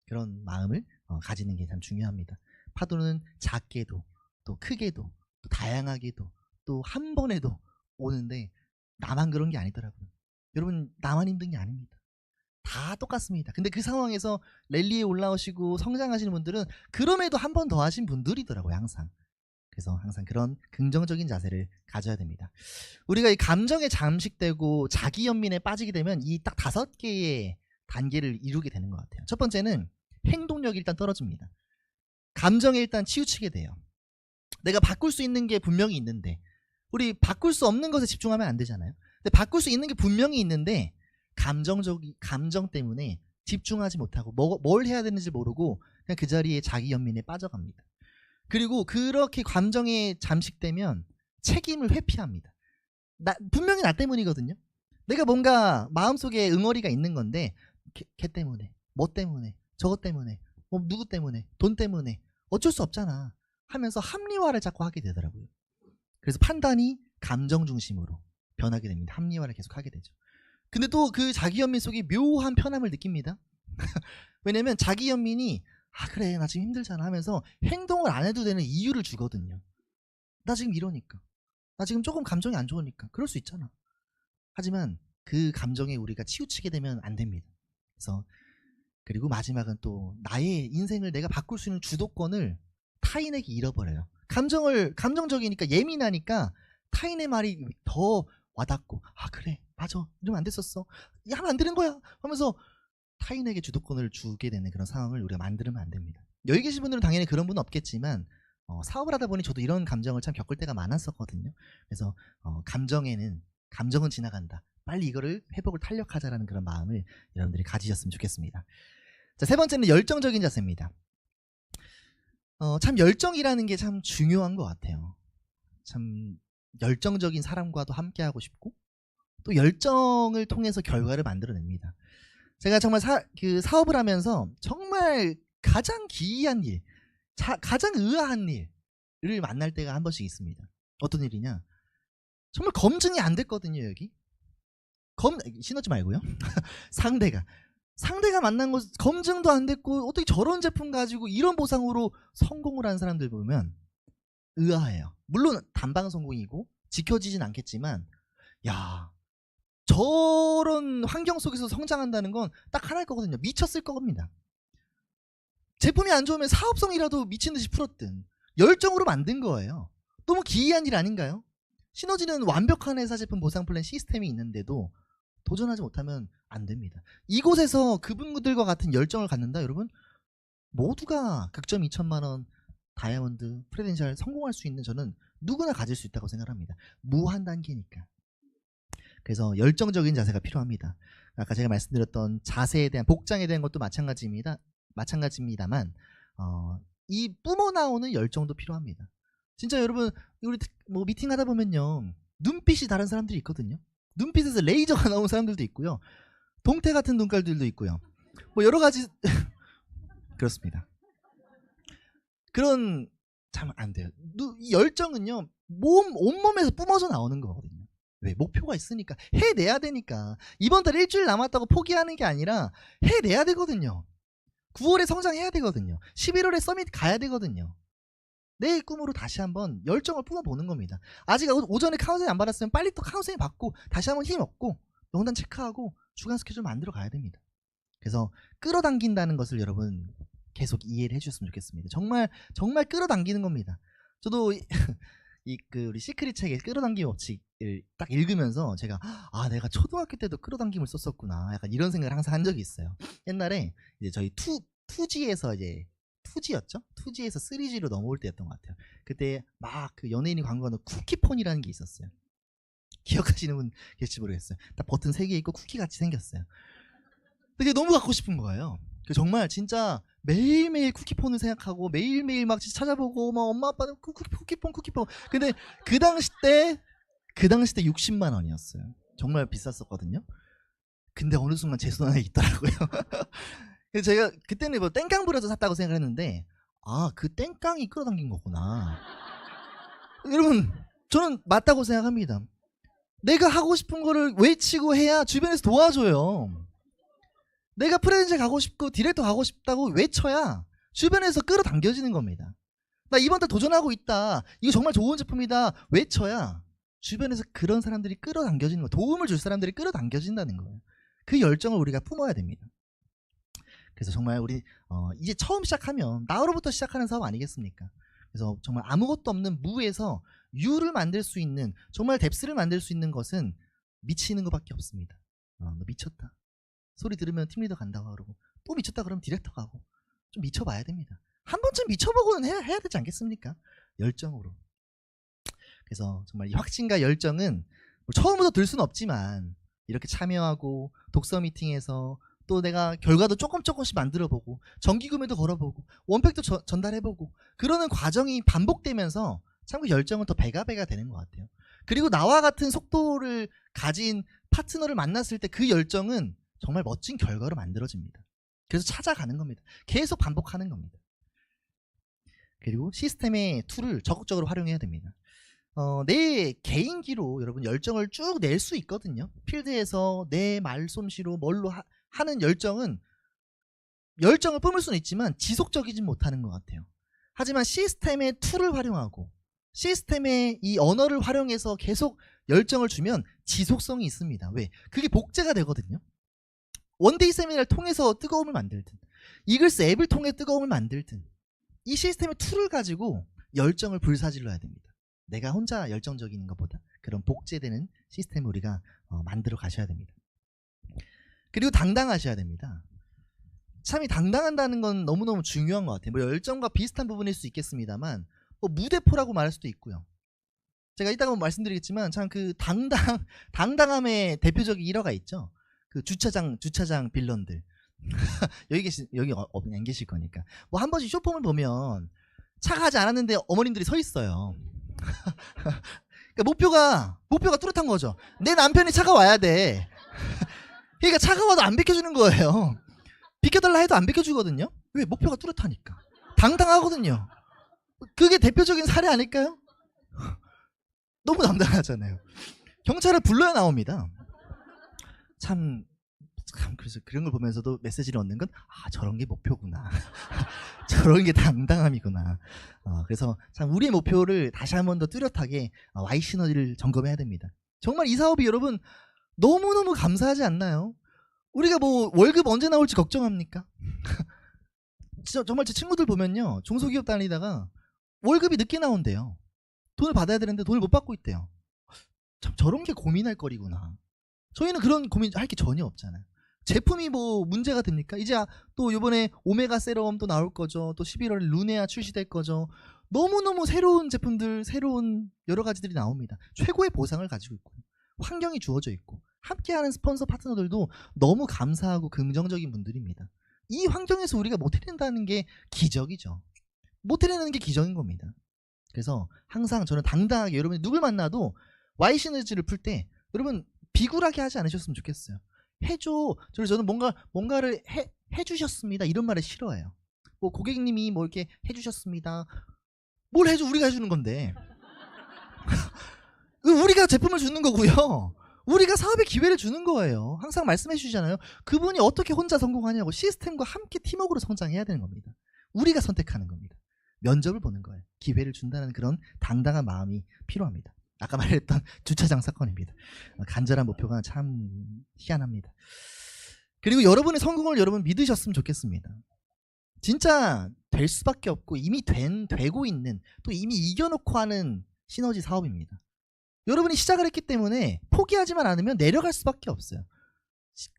그런 마음을 가지는 게 참 중요합니다. 파도는 작게도 또 크게도 또 다양하게도 또 한 번에도 오는데 나만 그런 게 아니더라고요. 여러분 나만 힘든 게 아닙니다. 다 똑같습니다. 근데 그 상황에서 랠리에 올라오시고 성장하시는 분들은 그럼에도 한 번 더 하신 분들이더라고요. 항상. 그래서 항상 그런 긍정적인 자세를 가져야 됩니다. 우리가 이 감정에 잠식되고 자기 연민에 빠지게 되면 이 딱 5개의 단계를 이루게 되는 것 같아요. 첫 번째는 행동력이 일단 떨어집니다. 감정에 일단 치우치게 돼요. 내가 바꿀 수 있는 게 분명히 있는데 우리 바꿀 수 없는 것에 집중하면 안 되잖아요. 근데 바꿀 수 있는 게 분명히 있는데 감정 때문에 집중하지 못하고 뭘 해야 되는지 모르고 그냥 그 자리에 자기 연민에 빠져갑니다. 그리고 그렇게 감정에 잠식되면 책임을 회피합니다. 분명히 나 때문이거든요. 내가 뭔가 마음속에 응어리가 있는 건데 걔 때문에, 뭐 때문에, 저것 때문에, 뭐 누구 때문에, 돈 때문에 어쩔 수 없잖아 하면서 합리화를 자꾸 하게 되더라고요. 그래서 판단이 감정 중심으로 변하게 됩니다. 합리화를 계속 하게 되죠. 근데 또 그 자기 연민 속에 묘한 편함을 느낍니다. 왜냐면 자기 연민이 아 그래 나 지금 힘들잖아 하면서 행동을 안 해도 되는 이유를 주거든요. 나 지금 이러니까, 나 지금 조금 감정이 안 좋으니까 그럴 수 있잖아. 하지만 그 감정에 우리가 치우치게 되면 안 됩니다. 그래서 그리고 마지막은 또 나의 인생을 내가 바꿀 수 있는 주도권을 타인에게 잃어버려요. 감정적이니까 예민하니까 타인의 말이 더 와닿고 아 그래 맞아 이러면 안 됐었어 하면 안 되는 거야 하면서 타인에게 주도권을 주게 되는 그런 상황을 우리가 만들면 안 됩니다. 여기 계신 분들은 당연히 그런 분은 없겠지만 사업을 하다 보니 저도 이런 감정을 참 겪을 때가 많았었거든요. 그래서 감정은 지나간다. 빨리 이거를 회복을 탄력하자라는 그런 마음을 여러분들이 가지셨으면 좋겠습니다. 자, 세 번째는 열정적인 자세입니다. 참 열정이라는 게 참 중요한 것 같아요. 참 열정적인 사람과도 함께하고 싶고 또 열정을 통해서 결과를 만들어냅니다. 제가 정말 사업을 하면서 정말 가장 기이한 일, 가장 의아한 일을 만날 때가 한 번씩 있습니다. 어떤 일이냐? 정말 검증이 안 됐거든요, 여기. 신호지 말고요. 상대가 만난 거 검증도 안 됐고 어떻게 저런 제품 가지고 이런 보상으로 성공을 하는 사람들 보면 의아해요. 물론 단방 성공이고 지켜지진 않겠지만 야 저런 환경 속에서 성장한다는 건 딱 하나일 거거든요. 미쳤을 겁니다. 제품이 안 좋으면 사업성이라도 미친 듯이 풀었든 열정으로 만든 거예요. 너무 기이한 일 아닌가요? 시너지는 완벽한 회사 제품 보상 플랜 시스템이 있는데도 도전하지 못하면 안 됩니다. 이곳에서 그분들과 같은 열정을 갖는다 여러분 모두가 극점 2천만 원 다이아몬드 프레덴셜 성공할 수 있는 저는 누구나 가질 수 있다고 생각합니다. 무한 단계니까. 그래서 열정적인 자세가 필요합니다. 아까 제가 말씀드렸던 자세에 대한 복장에 대한 것도 마찬가지입니다만 이 뿜어 나오는 열정도 필요합니다. 진짜 여러분 우리 뭐 미팅 하다 보면요 눈빛이 다른 사람들이 있거든요. 눈빛에서 레이저가 나온 사람들도 있고요. 동태 같은 눈깔들도 있고요. 뭐 여러 가지 그렇습니다. 그런 참 안 돼요. 이 열정은요 온몸에서 뿜어져 나오는 거거든요. 왜? 목표가 있으니까 해내야 되니까. 이번 달 일주일 남았다고 포기하는 게 아니라 해내야 되거든요. 9월에 성장해야 되거든요. 11월에 서밋 가야 되거든요. 내 꿈으로 다시 한번 열정을 뿜어보는 겁니다. 아직 오전에 카운셀링 안 받았으면 빨리 또 카운셀링 받고 다시 한번 힘 얻고 명단 체크하고 주간 스케줄 만들어 가야 됩니다. 그래서 끌어당긴다는 것을 여러분 계속 이해를 해주셨으면 좋겠습니다. 정말 끌어당기는 겁니다. 저도 우리 시크릿 책의 끌어당김 법칙을 딱 읽으면서 제가 내가 초등학교 때도 끌어당김을 썼었구나 약간 이런 생각을 항상 한 적이 있어요. 옛날에 이제 저희 투지에서 이제 2G였죠? 2G에서 3G로 넘어올 때였던 것 같아요. 그때 막 그 연예인이 광고하는 쿠키폰이라는 게 있었어요. 기억하시는 분 계실지 모르겠어요. 딱 버튼 3개 있고 쿠키 같이 생겼어요. 그게 너무 갖고 싶은 거예요. 정말 진짜 매일매일 쿠키폰을 생각하고 매일매일 막 진짜 찾아보고 막 엄마 아빠는 쿠키폰. 근데 그 당시 때 60만 원이었어요. 정말 비쌌었거든요. 근데 어느 순간 제 손 안에 있더라고요. 그래서 제가 그때는 뭐 땡깡 부려서 샀다고 생각을 했는데 그 땡깡이 끌어당긴 거구나. 여러분 저는 맞다고 생각합니다. 내가 하고 싶은 거를 외치고 해야 주변에서 도와줘요. 내가 프레젠셜 가고 싶고 디렉터 가고 싶다고 외쳐야 주변에서 끌어당겨지는 겁니다. 나 이번 달 도전하고 있다. 이거 정말 좋은 제품이다. 외쳐야 주변에서 그런 사람들이 끌어당겨지는 거, 도움을 줄 사람들이 끌어당겨진다는 거예요. 그 열정을 우리가 품어야 됩니다. 그래서 정말 우리 이제 처음 시작하면 나로부터 시작하는 사업 아니겠습니까? 그래서 정말 아무것도 없는 무에서 유를 만들 수 있는, 정말 뎁스를 만들 수 있는 것은 미치는 것밖에 없습니다. 너 미쳤다. 소리 들으면 팀리더 간다고 그러고, 또 미쳤다 그러면 디렉터 가고, 좀 미쳐봐야 됩니다. 한 번쯤 미쳐보고는 해야 되지 않겠습니까? 열정으로. 그래서 정말 이 확신과 열정은 처음부터 들 수는 없지만 이렇게 참여하고 독서 미팅에서 또 내가 결과도 조금씩 만들어보고 정기구매도 걸어보고 원팩도 전달해보고 그러는 과정이 반복되면서 참 그 열정은 더 배가 되는 것 같아요. 그리고 나와 같은 속도를 가진 파트너를 만났을 때 그 열정은 정말 멋진 결과로 만들어집니다. 그래서 찾아가는 겁니다. 계속 반복하는 겁니다. 그리고 시스템의 툴을 적극적으로 활용해야 됩니다. 내 개인기로 여러분 열정을 쭉 낼 수 있거든요. 필드에서 내 말솜씨로 뭘로 하는 열정을 뿜을 수는 있지만 지속적이진 못하는 것 같아요. 하지만 시스템의 툴을 활용하고 시스템의 이 언어를 활용해서 계속 열정을 주면 지속성이 있습니다. 왜? 그게 복제가 되거든요. 원데이 세미나를 통해서 뜨거움을 만들든 이글스 앱을 통해 뜨거움을 만들든 이 시스템의 툴을 가지고 열정을 불사질러야 됩니다. 내가 혼자 열정적인 것보다 그런 복제되는 시스템을 우리가 만들어 가셔야 됩니다. 그리고 당당하셔야 됩니다. 참 이 당당한다는 건 너무너무 중요한 것 같아요. 뭐 열정과 비슷한 부분일 수 있겠습니다만 뭐 무대포라고 말할 수도 있고요. 제가 이따가 말씀드리겠지만 참 그 당당함의 대표적인 일화가 있죠. 그 주차장 빌런들 여기 안 계실 거니까 뭐 한 번씩 쇼폼을 보면 차가 하지 않았는데 어머님들이 서 있어요. 그러니까 목표가 뚜렷한 거죠. 내 남편이 차가 와야 돼. 그러니까 차가 와도 안 비켜주는 거예요. 비켜달라 해도 안 비켜주거든요. 왜? 목표가 뚜렷하니까. 당당하거든요. 그게 대표적인 사례 아닐까요? 너무 당당하잖아요. 경찰을 불러야 나옵니다. 참 그래서 그런 걸 보면서도 메시지를 얻는 건 저런 게 목표구나. 저런 게 당당함이구나. 그래서 참 우리의 목표를 다시 한 번 더 뚜렷하게 Y 시너지를 점검해야 됩니다. 정말 이 사업이 여러분 너무너무 감사하지 않나요? 우리가 뭐 월급 언제 나올지 걱정합니까? 정말 제 친구들 보면요, 중소기업 다니다가 월급이 늦게 나온대요. 돈을 받아야 되는데 돈을 못 받고 있대요. 참 저런 게 고민할 거리구나. 저희는 그런 고민 할 게 전혀 없잖아요. 제품이 뭐 문제가 됩니까? 이제 또 이번에 오메가 세럼 또 나올 거죠. 또 11월에 루네아 출시될 거죠. 너무너무 새로운 제품들, 새로운 여러 가지들이 나옵니다. 최고의 보상을 가지고 있고 환경이 주어져 있고 함께하는 스폰서 파트너들도 너무 감사하고 긍정적인 분들입니다. 이 환경에서 우리가 못 해낸다는 게 기적이죠. 못 해내는 게 기적인 겁니다. 그래서 항상 저는 당당하게 여러분이 누굴 만나도 Y 시너지를 풀 때 여러분 비굴하게 하지 않으셨으면 좋겠어요. 해줘. 저는 뭔가를 해주셨습니다. 이런 말을 싫어해요. 뭐 고객님이 뭐 이렇게 해주셨습니다. 뭘 해줘? 우리가 해주는 건데. 우리가 제품을 주는 거고요. 우리가 사업의 기회를 주는 거예요. 항상 말씀해 주시잖아요. 그분이 어떻게 혼자 성공하냐고. 시스템과 함께 팀워크로 성장해야 되는 겁니다. 우리가 선택하는 겁니다. 면접을 보는 거예요. 기회를 준다는 그런 당당한 마음이 필요합니다. 아까 말했던 주차장 사건입니다. 간절한 목표가 참 희한합니다. 그리고 여러분의 성공을 여러분 믿으셨으면 좋겠습니다. 진짜 될 수밖에 없고 이미 되고 있는, 또 이미 이겨놓고 하는 시너지 사업입니다. 여러분이 시작을 했기 때문에 포기하지만 않으면 내려갈 수밖에 없어요.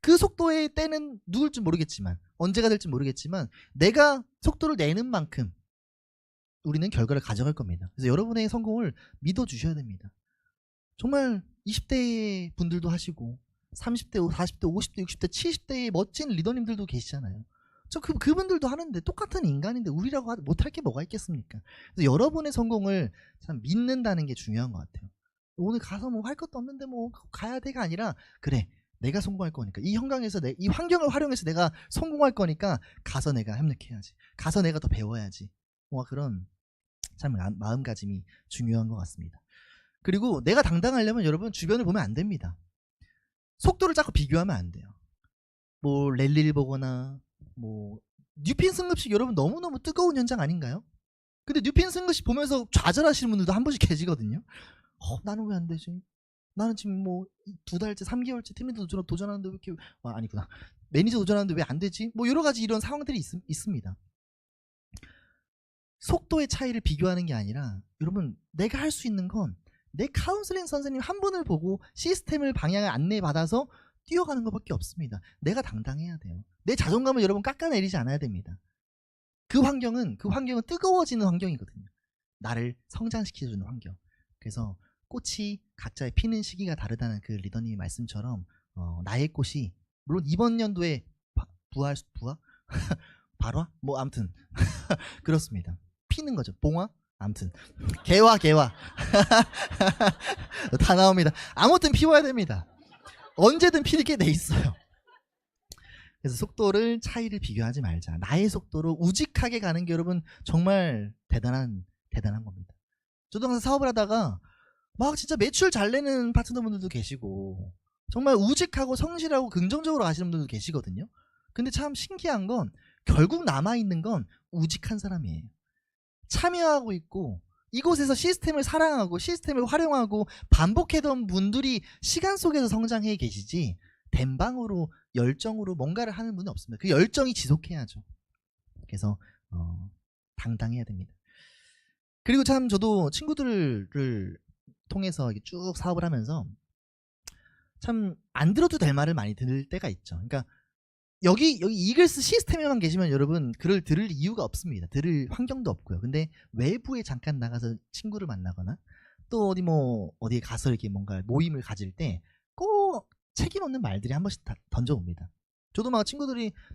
그 속도의 때는 누굴지 모르겠지만, 언제가 될지 모르겠지만, 내가 속도를 내는 만큼 우리는 결과를 가져갈 겁니다. 그래서 여러분의 성공을 믿어주셔야 됩니다. 정말 20대 분들도 하시고 30대, 40대, 50대, 60대, 70대의 멋진 리더님들도 계시잖아요. 그분들도 하는데 똑같은 인간인데 우리라고 못할 게 뭐가 있겠습니까? 그래서 여러분의 성공을 참 믿는다는 게 중요한 것 같아요. 오늘 가서 뭐 할 것도 없는데 뭐 가야 돼가 아니라, 그래, 내가 성공할 거니까, 이 현강에서 이 환경을 활용해서 내가 성공할 거니까 가서 내가 협력해야지, 가서 내가 더 배워야지, 뭔가 그런 참 마음가짐이 중요한 것 같습니다. 그리고 내가 당당하려면 여러분 주변을 보면 안 됩니다. 속도를 자꾸 비교하면 안 돼요. 뭐 랠리를 보거나 뭐 뉴핀 승급식, 여러분 너무너무 뜨거운 현장 아닌가요? 근데 뉴핀 승급식 보면서 좌절하시는 분들도 한 번씩 계시거든요. 나는 왜 안 되지? 나는 지금 뭐 2달째 3개월째 팀리더 도전하는데 왜 이렇게, 아니구나, 매니저 도전하는데 왜 안 되지? 뭐 여러 가지 이런 상황들이 있습니다. 속도의 차이를 비교하는 게 아니라, 여러분 내가 할 수 있는 건 내 카운슬링 선생님 한 분을 보고 시스템을 방향을 안내받아서 뛰어가는 것밖에 없습니다. 내가 당당해야 돼요. 내 자존감을 여러분 깎아내리지 않아야 됩니다. 그 환경은 뜨거워지는 환경이거든요. 나를 성장시켜주는 환경. 그래서 꽃이 각자의 피는 시기가 다르다는 그 리더님의 말씀처럼, 나의 꽃이 물론 이번 연도에 발화? 뭐 아무튼 그렇습니다. 피는 거죠. 봉화? 아무튼 개화 다 나옵니다. 아무튼 피워야 됩니다. 언제든 피게 돼 있어요. 그래서 속도를, 차이를 비교하지 말자. 나의 속도로 우직하게 가는 게 여러분 정말 대단한 겁니다. 저도 항상 사업을 하다가 막 진짜 매출 잘 내는 파트너분들도 계시고 정말 우직하고 성실하고 긍정적으로 가시는 분들도 계시거든요. 근데 참 신기한 건 결국 남아있는 건 우직한 사람이에요. 참여하고 있고 이곳에서 시스템을 사랑하고 시스템을 활용하고 반복해던 분들이 시간 속에서 성장해 계시지, 댐방으로 열정으로 뭔가를 하는 분은 없습니다. 그 열정이 지속해야죠. 그래서 당당해야 됩니다. 그리고 참 저도 친구들을 통해서 쭉 사업을 하면서 참 안 들어도 될 말을 많이 들을 때가 있죠. 그러니까 여기 이글스 시스템에만 계시면 여러분 그를 들을 이유가 없습니다. 들을 환경도 없고요. 근데 외부에 잠깐 나가서 친구를 만나거나 또 어디에 가서 이렇게 뭔가 모임을 가질 때 꼭 책임 없는 말들이 한 번씩 다 던져옵니다. 저도 막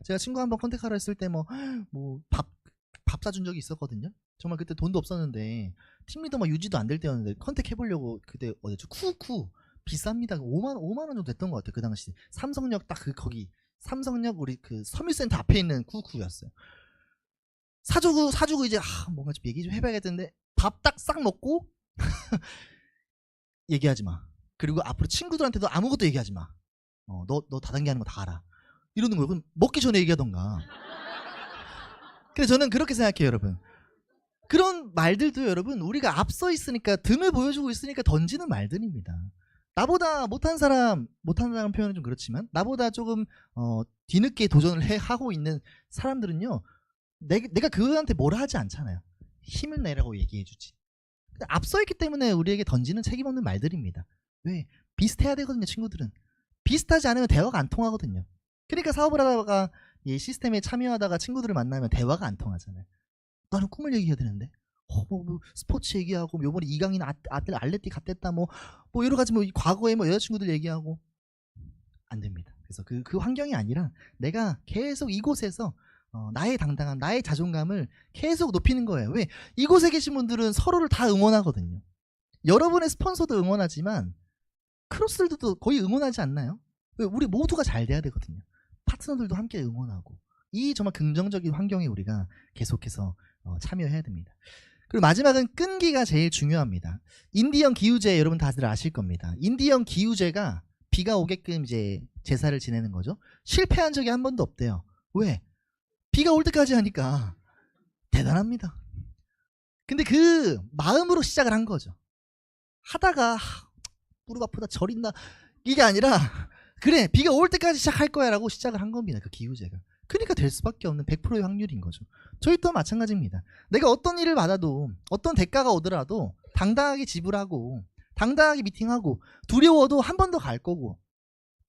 제가 친구 한번 컨택하러 했을 때 밥 사준 적이 있었거든요. 정말 그때 돈도 없었는데 팀리더 막 유지도 안 될 때였는데 컨택해보려고, 그때 어디죠? 쿠쿠 비쌉니다. 5만 원 정도 됐던 것 같아요. 그 당시 삼성역 딱 거기 삼성역 우리 그 서밀센터 앞에 있는 쿠쿠였어요. 사주고 이제 뭔가 좀 얘기 좀 해봐야겠는데 밥 딱 싹 먹고 얘기하지 마. 그리고 앞으로 친구들한테도 아무것도 얘기하지 마. 너 다단계 하는 거 다 알아. 이러는 거예요. 그럼 먹기 전에 얘기하던가. 근데 저는 그렇게 생각해요, 여러분. 그런 말들도 여러분 우리가 앞서 있으니까, 등을 보여주고 있으니까 던지는 말들입니다. 나보다 못한 사람 표현은 좀 그렇지만 나보다 조금 뒤늦게 도전을 하고 있는 사람들은요, 내가 그한테 뭐라 하지 않잖아요. 힘을 내라고 얘기해주지. 근데 앞서 있기 때문에 우리에게 던지는 책임 없는 말들입니다. 왜? 비슷해야 되거든요. 친구들은 비슷하지 않으면 대화가 안 통하거든요. 그러니까 사업을 하다가 이 시스템에 참여하다가 친구들을 만나면 대화가 안 통하잖아요. 나는 꿈을 얘기해야 되는데 뭐 스포츠 얘기하고 요번에 이강인 아들 알레티 갔댔다 뭐 여러 가지 과거에 여자친구들 얘기하고 안 됩니다. 그래서 그 환경이 아니라 내가 계속 이곳에서 나의 당당함, 나의 자존감을 계속 높이는 거예요. 왜? 이곳에 계신 분들은 서로를 다 응원하거든요. 여러분의 스폰서도 응원하지만 크로스들도 거의 응원하지 않나요? 왜? 우리 모두가 잘 돼야 되거든요. 파트너들도 함께 응원하고, 이 정말 긍정적인 환경에 우리가 계속해서 참여해야 됩니다. 그리고 마지막은 끈기가 제일 중요합니다. 인디형 기후제 여러분 다들 아실 겁니다. 인디형 기후제가 비가 오게끔 이제 제사를 지내는 거죠. 실패한 적이 한 번도 없대요. 왜? 비가 올 때까지 하니까. 대단합니다. 근데 그 마음으로 시작을 한 거죠. 하다가 무릎 아프다 저린다 이게 아니라, 그래 비가 올 때까지 시작할 거야 라고 시작을 한 겁니다. 그 기후제가. 그러니까 될 수밖에 없는 100%의 확률인 거죠. 저희 또한 마찬가지입니다. 내가 어떤 일을 받아도, 어떤 대가가 오더라도 당당하게 지불하고 당당하게 미팅하고, 두려워도 한 번 더 갈 거고,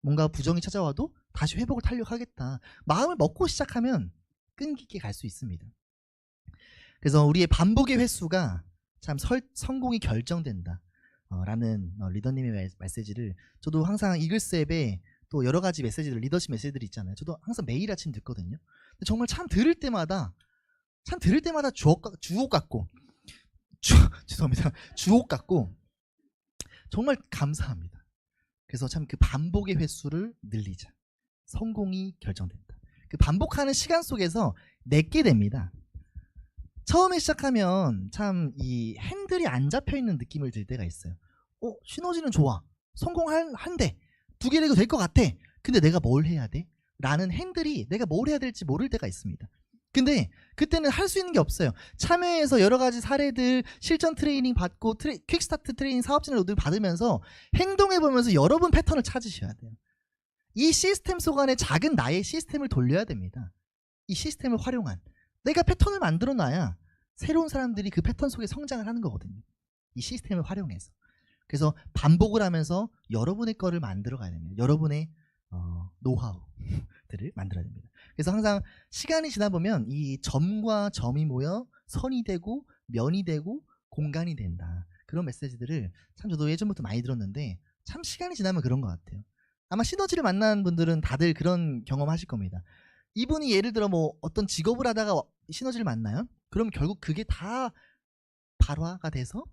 뭔가 부정이 찾아와도 다시 회복을 탄력하겠다. 마음을 먹고 시작하면 끈기 있게 갈 수 있습니다. 그래서 우리의 반복의 횟수가 참 성공이 결정된다. 라는 리더님의 메시지를 저도 항상 이글스앱에 또 여러 가지 메시지들, 리더십 메시지들이 있잖아요. 저도 항상 매일 아침 듣거든요. 근데 정말 참 들을 때마다 주옥 같고 죄송합니다. 주옥 같고 정말 감사합니다. 그래서 참 그 반복의 횟수를 늘리자. 성공이 결정된다. 그 반복하는 시간 속에서 내게 됩니다. 처음에 시작하면 참 이 핸들이 안 잡혀 있는 느낌을 들 때가 있어요. 시너지는 좋아. 성공한대. 2개 내고 될 것 같아. 근데 내가 뭘 해야 돼? 라는 핸들이 내가 뭘 해야 될지 모를 때가 있습니다. 근데 그때는 할 수 있는 게 없어요. 참여해서 여러 가지 사례들, 실전 트레이닝 받고 퀵스타트 트레이닝 사업진을 모두 받으면서 행동해보면서 여러분 패턴을 찾으셔야 돼요. 이 시스템 속 안에 작은 나의 시스템을 돌려야 됩니다. 이 시스템을 활용한 내가 패턴을 만들어 놔야 새로운 사람들이 그 패턴 속에 성장을 하는 거거든요. 이 시스템을 활용해서. 그래서 반복을 하면서 여러분의 거를 만들어 가야 됩니다. 여러분의 노하우들을 만들어야 됩니다. 그래서 항상 시간이 지나 보면 이 점과 점이 모여 선이 되고 면이 되고 공간이 된다. 그런 메시지들을 참 저도 예전부터 많이 들었는데 참 시간이 지나면 그런 것 같아요. 아마 시너지를 만난 분들은 다들 그런 경험하실 겁니다. 이분이 예를 들어 뭐 어떤 직업을 하다가 시너지를 만나요? 그럼 결국 그게 다 발화가 돼서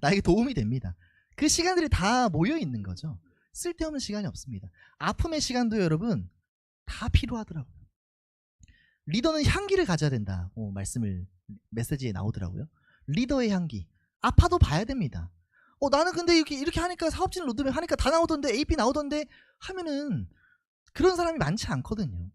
나에게 도움이 됩니다. 그 시간들이 다 모여 있는 거죠. 쓸데없는 시간이 없습니다. 아픔의 시간도 여러분 다 필요하더라고요. 리더는 향기를 가져야 된다. 메시지에 나오더라고요. 리더의 향기. 아파도 봐야 됩니다. 나는 근데 이렇게 하니까 사업진을 로드맵 하니까 다 나오던데 AP 나오던데 하면은 그런 사람이 많지 않거든요.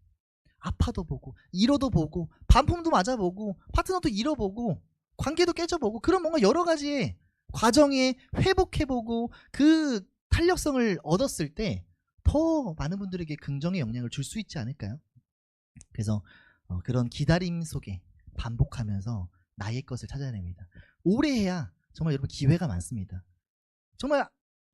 아파도 보고 잃어도 보고 반품도 맞아보고 파트너도 잃어보고 관계도 깨져보고 그런 뭔가 여러 가지의 과정에 회복해보고 그 탄력성을 얻었을 때 더 많은 분들에게 긍정의 영향을 줄 수 있지 않을까요? 그래서 그런 기다림 속에 반복하면서 나의 것을 찾아야 됩니다. 오래 해야 정말 여러분 기회가 많습니다. 정말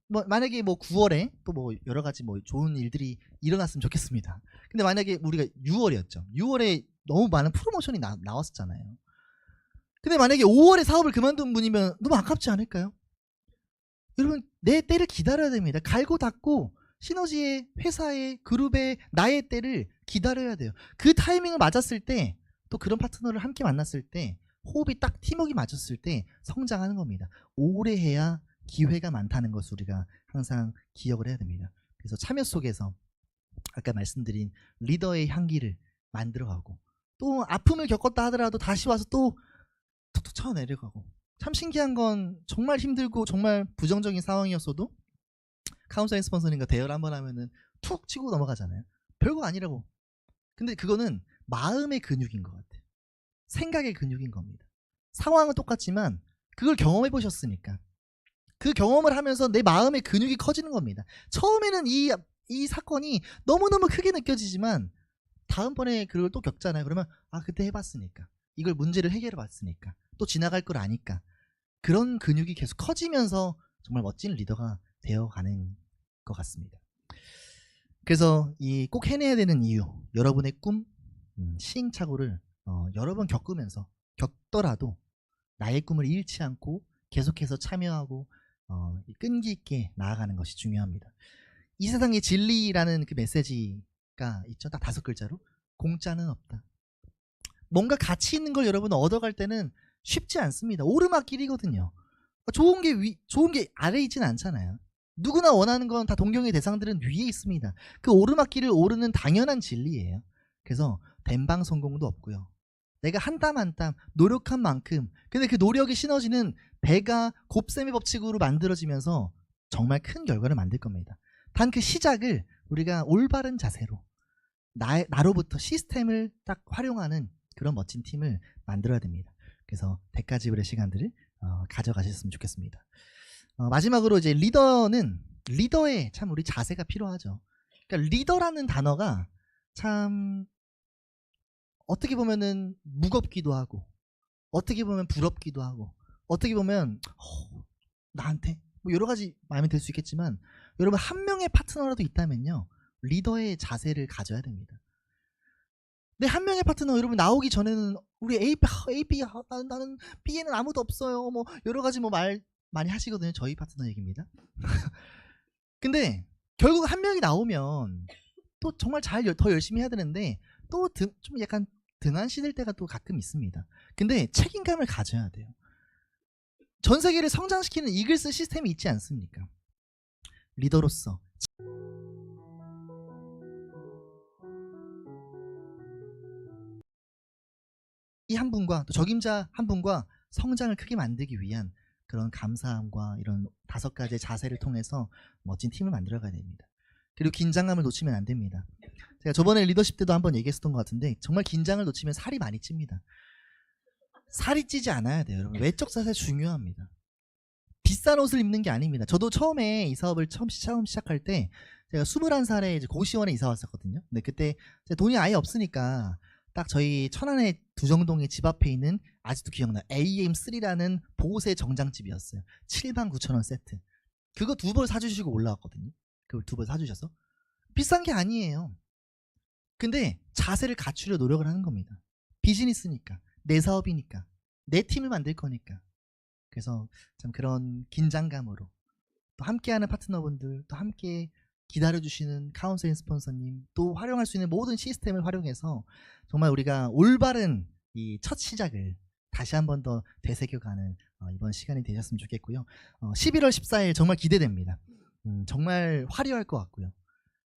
만약에 9월에 또 여러 가지 좋은 일들이 일어났으면 좋겠습니다. 근데 만약에 우리가 6월이었죠. 6월에 너무 많은 프로모션이 나왔었잖아요. 근데 만약에 5월에 사업을 그만둔 분이면 너무 아깝지 않을까요? 여러분 내 때를 기다려야 됩니다. 갈고 닦고 시너지의 회사의 그룹의 나의 때를 기다려야 돼요. 그 타이밍을 맞았을 때 또 그런 파트너를 함께 만났을 때 호흡이 딱 팀워크가 맞았을 때 성장하는 겁니다. 오래 해야 기회가 많다는 것을 우리가 항상 기억을 해야 됩니다. 그래서 참여 속에서 아까 말씀드린 리더의 향기를 만들어가고 또 아픔을 겪었다 하더라도 다시 와서 또 툭툭 쳐내려가고 참 신기한 건 정말 힘들고 정말 부정적인 상황이었어도 카운셀링 스폰서님과 대화를 한번 하면은 툭 치고 넘어가잖아요. 별거 아니라고. 근데 그거는 마음의 근육인 것 같아요. 생각의 근육인 겁니다. 상황은 똑같지만 그걸 경험해 보셨으니까 그 경험을 하면서 내 마음의 근육이 커지는 겁니다. 처음에는 이 사건이 너무너무 크게 느껴지지만 다음번에 그걸 또 겪잖아요. 그러면 그때 해봤으니까 이걸 문제를 해결해 봤으니까 또 지나갈 걸 아니까 그런 근육이 계속 커지면서 정말 멋진 리더가 되어가는 것 같습니다. 그래서 이 꼭 해내야 되는 이유, 여러분의 꿈, 시행착오를 여러 번 겪더라도 나의 꿈을 잃지 않고 계속해서 참여하고 끈기 있게 나아가는 것이 중요합니다. 이 세상의 진리라는 그 메시지가 있죠. 딱 5글자로 공짜는 없다. 뭔가 가치 있는 걸 여러분 얻어갈 때는 쉽지 않습니다. 오르막길이거든요. 좋은 게 아래에 있지는 않잖아요. 누구나 원하는 건 다 동경의 대상들은 위에 있습니다. 그 오르막길을 오르는 당연한 진리예요. 그래서 댄방 성공도 없고요. 내가 한 땀 한 땀 노력한 만큼 근데 그 노력의 시너지는 배가 곱셈의 법칙으로 만들어지면서 정말 큰 결과를 만들 겁니다. 단 그 시작을 우리가 올바른 자세로 나로부터 시스템을 딱 활용하는 그런 멋진 팀을 만들어야 됩니다. 그래서 대가지불의 시간들을 가져가셨으면 좋겠습니다. 마지막으로 이제 리더의 참 우리 자세가 필요하죠. 그러니까 리더라는 단어가 참 어떻게 보면은 무겁기도 하고 어떻게 보면 부럽기도 하고 어떻게 보면 나한테 여러 가지 마음이 들 수 있겠지만 여러분 한 명의 파트너라도 있다면요 리더의 자세를 가져야 됩니다. 네, 한 명의 파트너 여러분 나오기 전에는 우리 A, B, 나는 B에는 아무도 없어요. 뭐 여러 가지 뭐 말 많이 하시거든요. 저희 파트너 얘기입니다. 근데 결국 한 명이 나오면 또 정말 더 열심히 해야 되는데 또 좀 약간 등한시될 때가 또 가끔 있습니다. 근데 책임감을 가져야 돼요. 전 세계를 성장시키는 이글스 시스템이 있지 않습니까? 리더로서 이 한 분과 또 적임자 한 분과 성장을 크게 만들기 위한 그런 감사함과 이런 5가지의 자세를 통해서 멋진 팀을 만들어가야 됩니다. 그리고 긴장감을 놓치면 안 됩니다. 제가 저번에 리더십 때도 한번 얘기했었던 것 같은데 정말 긴장을 놓치면 살이 많이 찝니다. 살이 찌지 않아야 돼요. 여러분 외적 자세 중요합니다. 비싼 옷을 입는 게 아닙니다. 저도 처음에 이 사업을 처음 시작할 때 제가 21살에 이제 고시원에 이사 왔었거든요. 근데 그때 돈이 아예 없으니까 딱 저희 천안의 두정동의 집 앞에 있는 아직도 기억나 AM3라는 보세 정장집이었어요. 79,000원 세트. 그거 2벌 사주시고 올라왔거든요. 그걸 2벌 사주셔서 비싼 게 아니에요. 근데 자세를 갖추려 노력을 하는 겁니다. 비즈니스니까, 내 사업이니까, 내 팀을 만들 거니까. 그래서 참 그런 긴장감으로 또 함께하는 파트너분들, 또 함께 기다려주시는 카운셀링 스폰서님, 또 활용할 수 있는 모든 시스템을 활용해서 정말 우리가 올바른 이 첫 시작을 다시 한 번 더 되새겨가는 이번 시간이 되셨으면 좋겠고요. 11월 14일 정말 기대됩니다. 정말 화려할 것 같고요.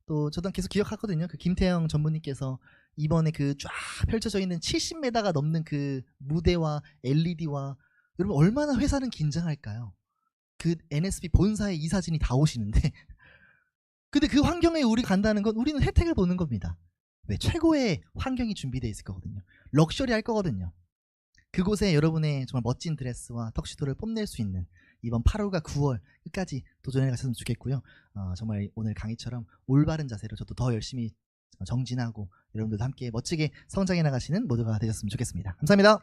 또 저도 계속 기억하거든요. 그 김태형 전무님께서 이번에 그 쫙 펼쳐져 있는 70m가 넘는 그 무대와 LED와 여러분 얼마나 회사는 긴장할까요? 그 NSP 본사에 이 사진이 다 오시는데 근데 그 환경에 우리 간다는 건 우리는 혜택을 보는 겁니다. 왜? 최고의 환경이 준비되어 있을 거거든요. 럭셔리 할 거거든요. 그곳에 여러분의 정말 멋진 드레스와 턱시도를 뽐낼 수 있는 이번 8월과 9월 끝까지 도전해 가셨으면 좋겠고요. 정말 오늘 강의처럼 올바른 자세로 저도 더 열심히 정진하고 여러분들도 함께 멋지게 성장해 나가시는 모두가 되셨으면 좋겠습니다. 감사합니다.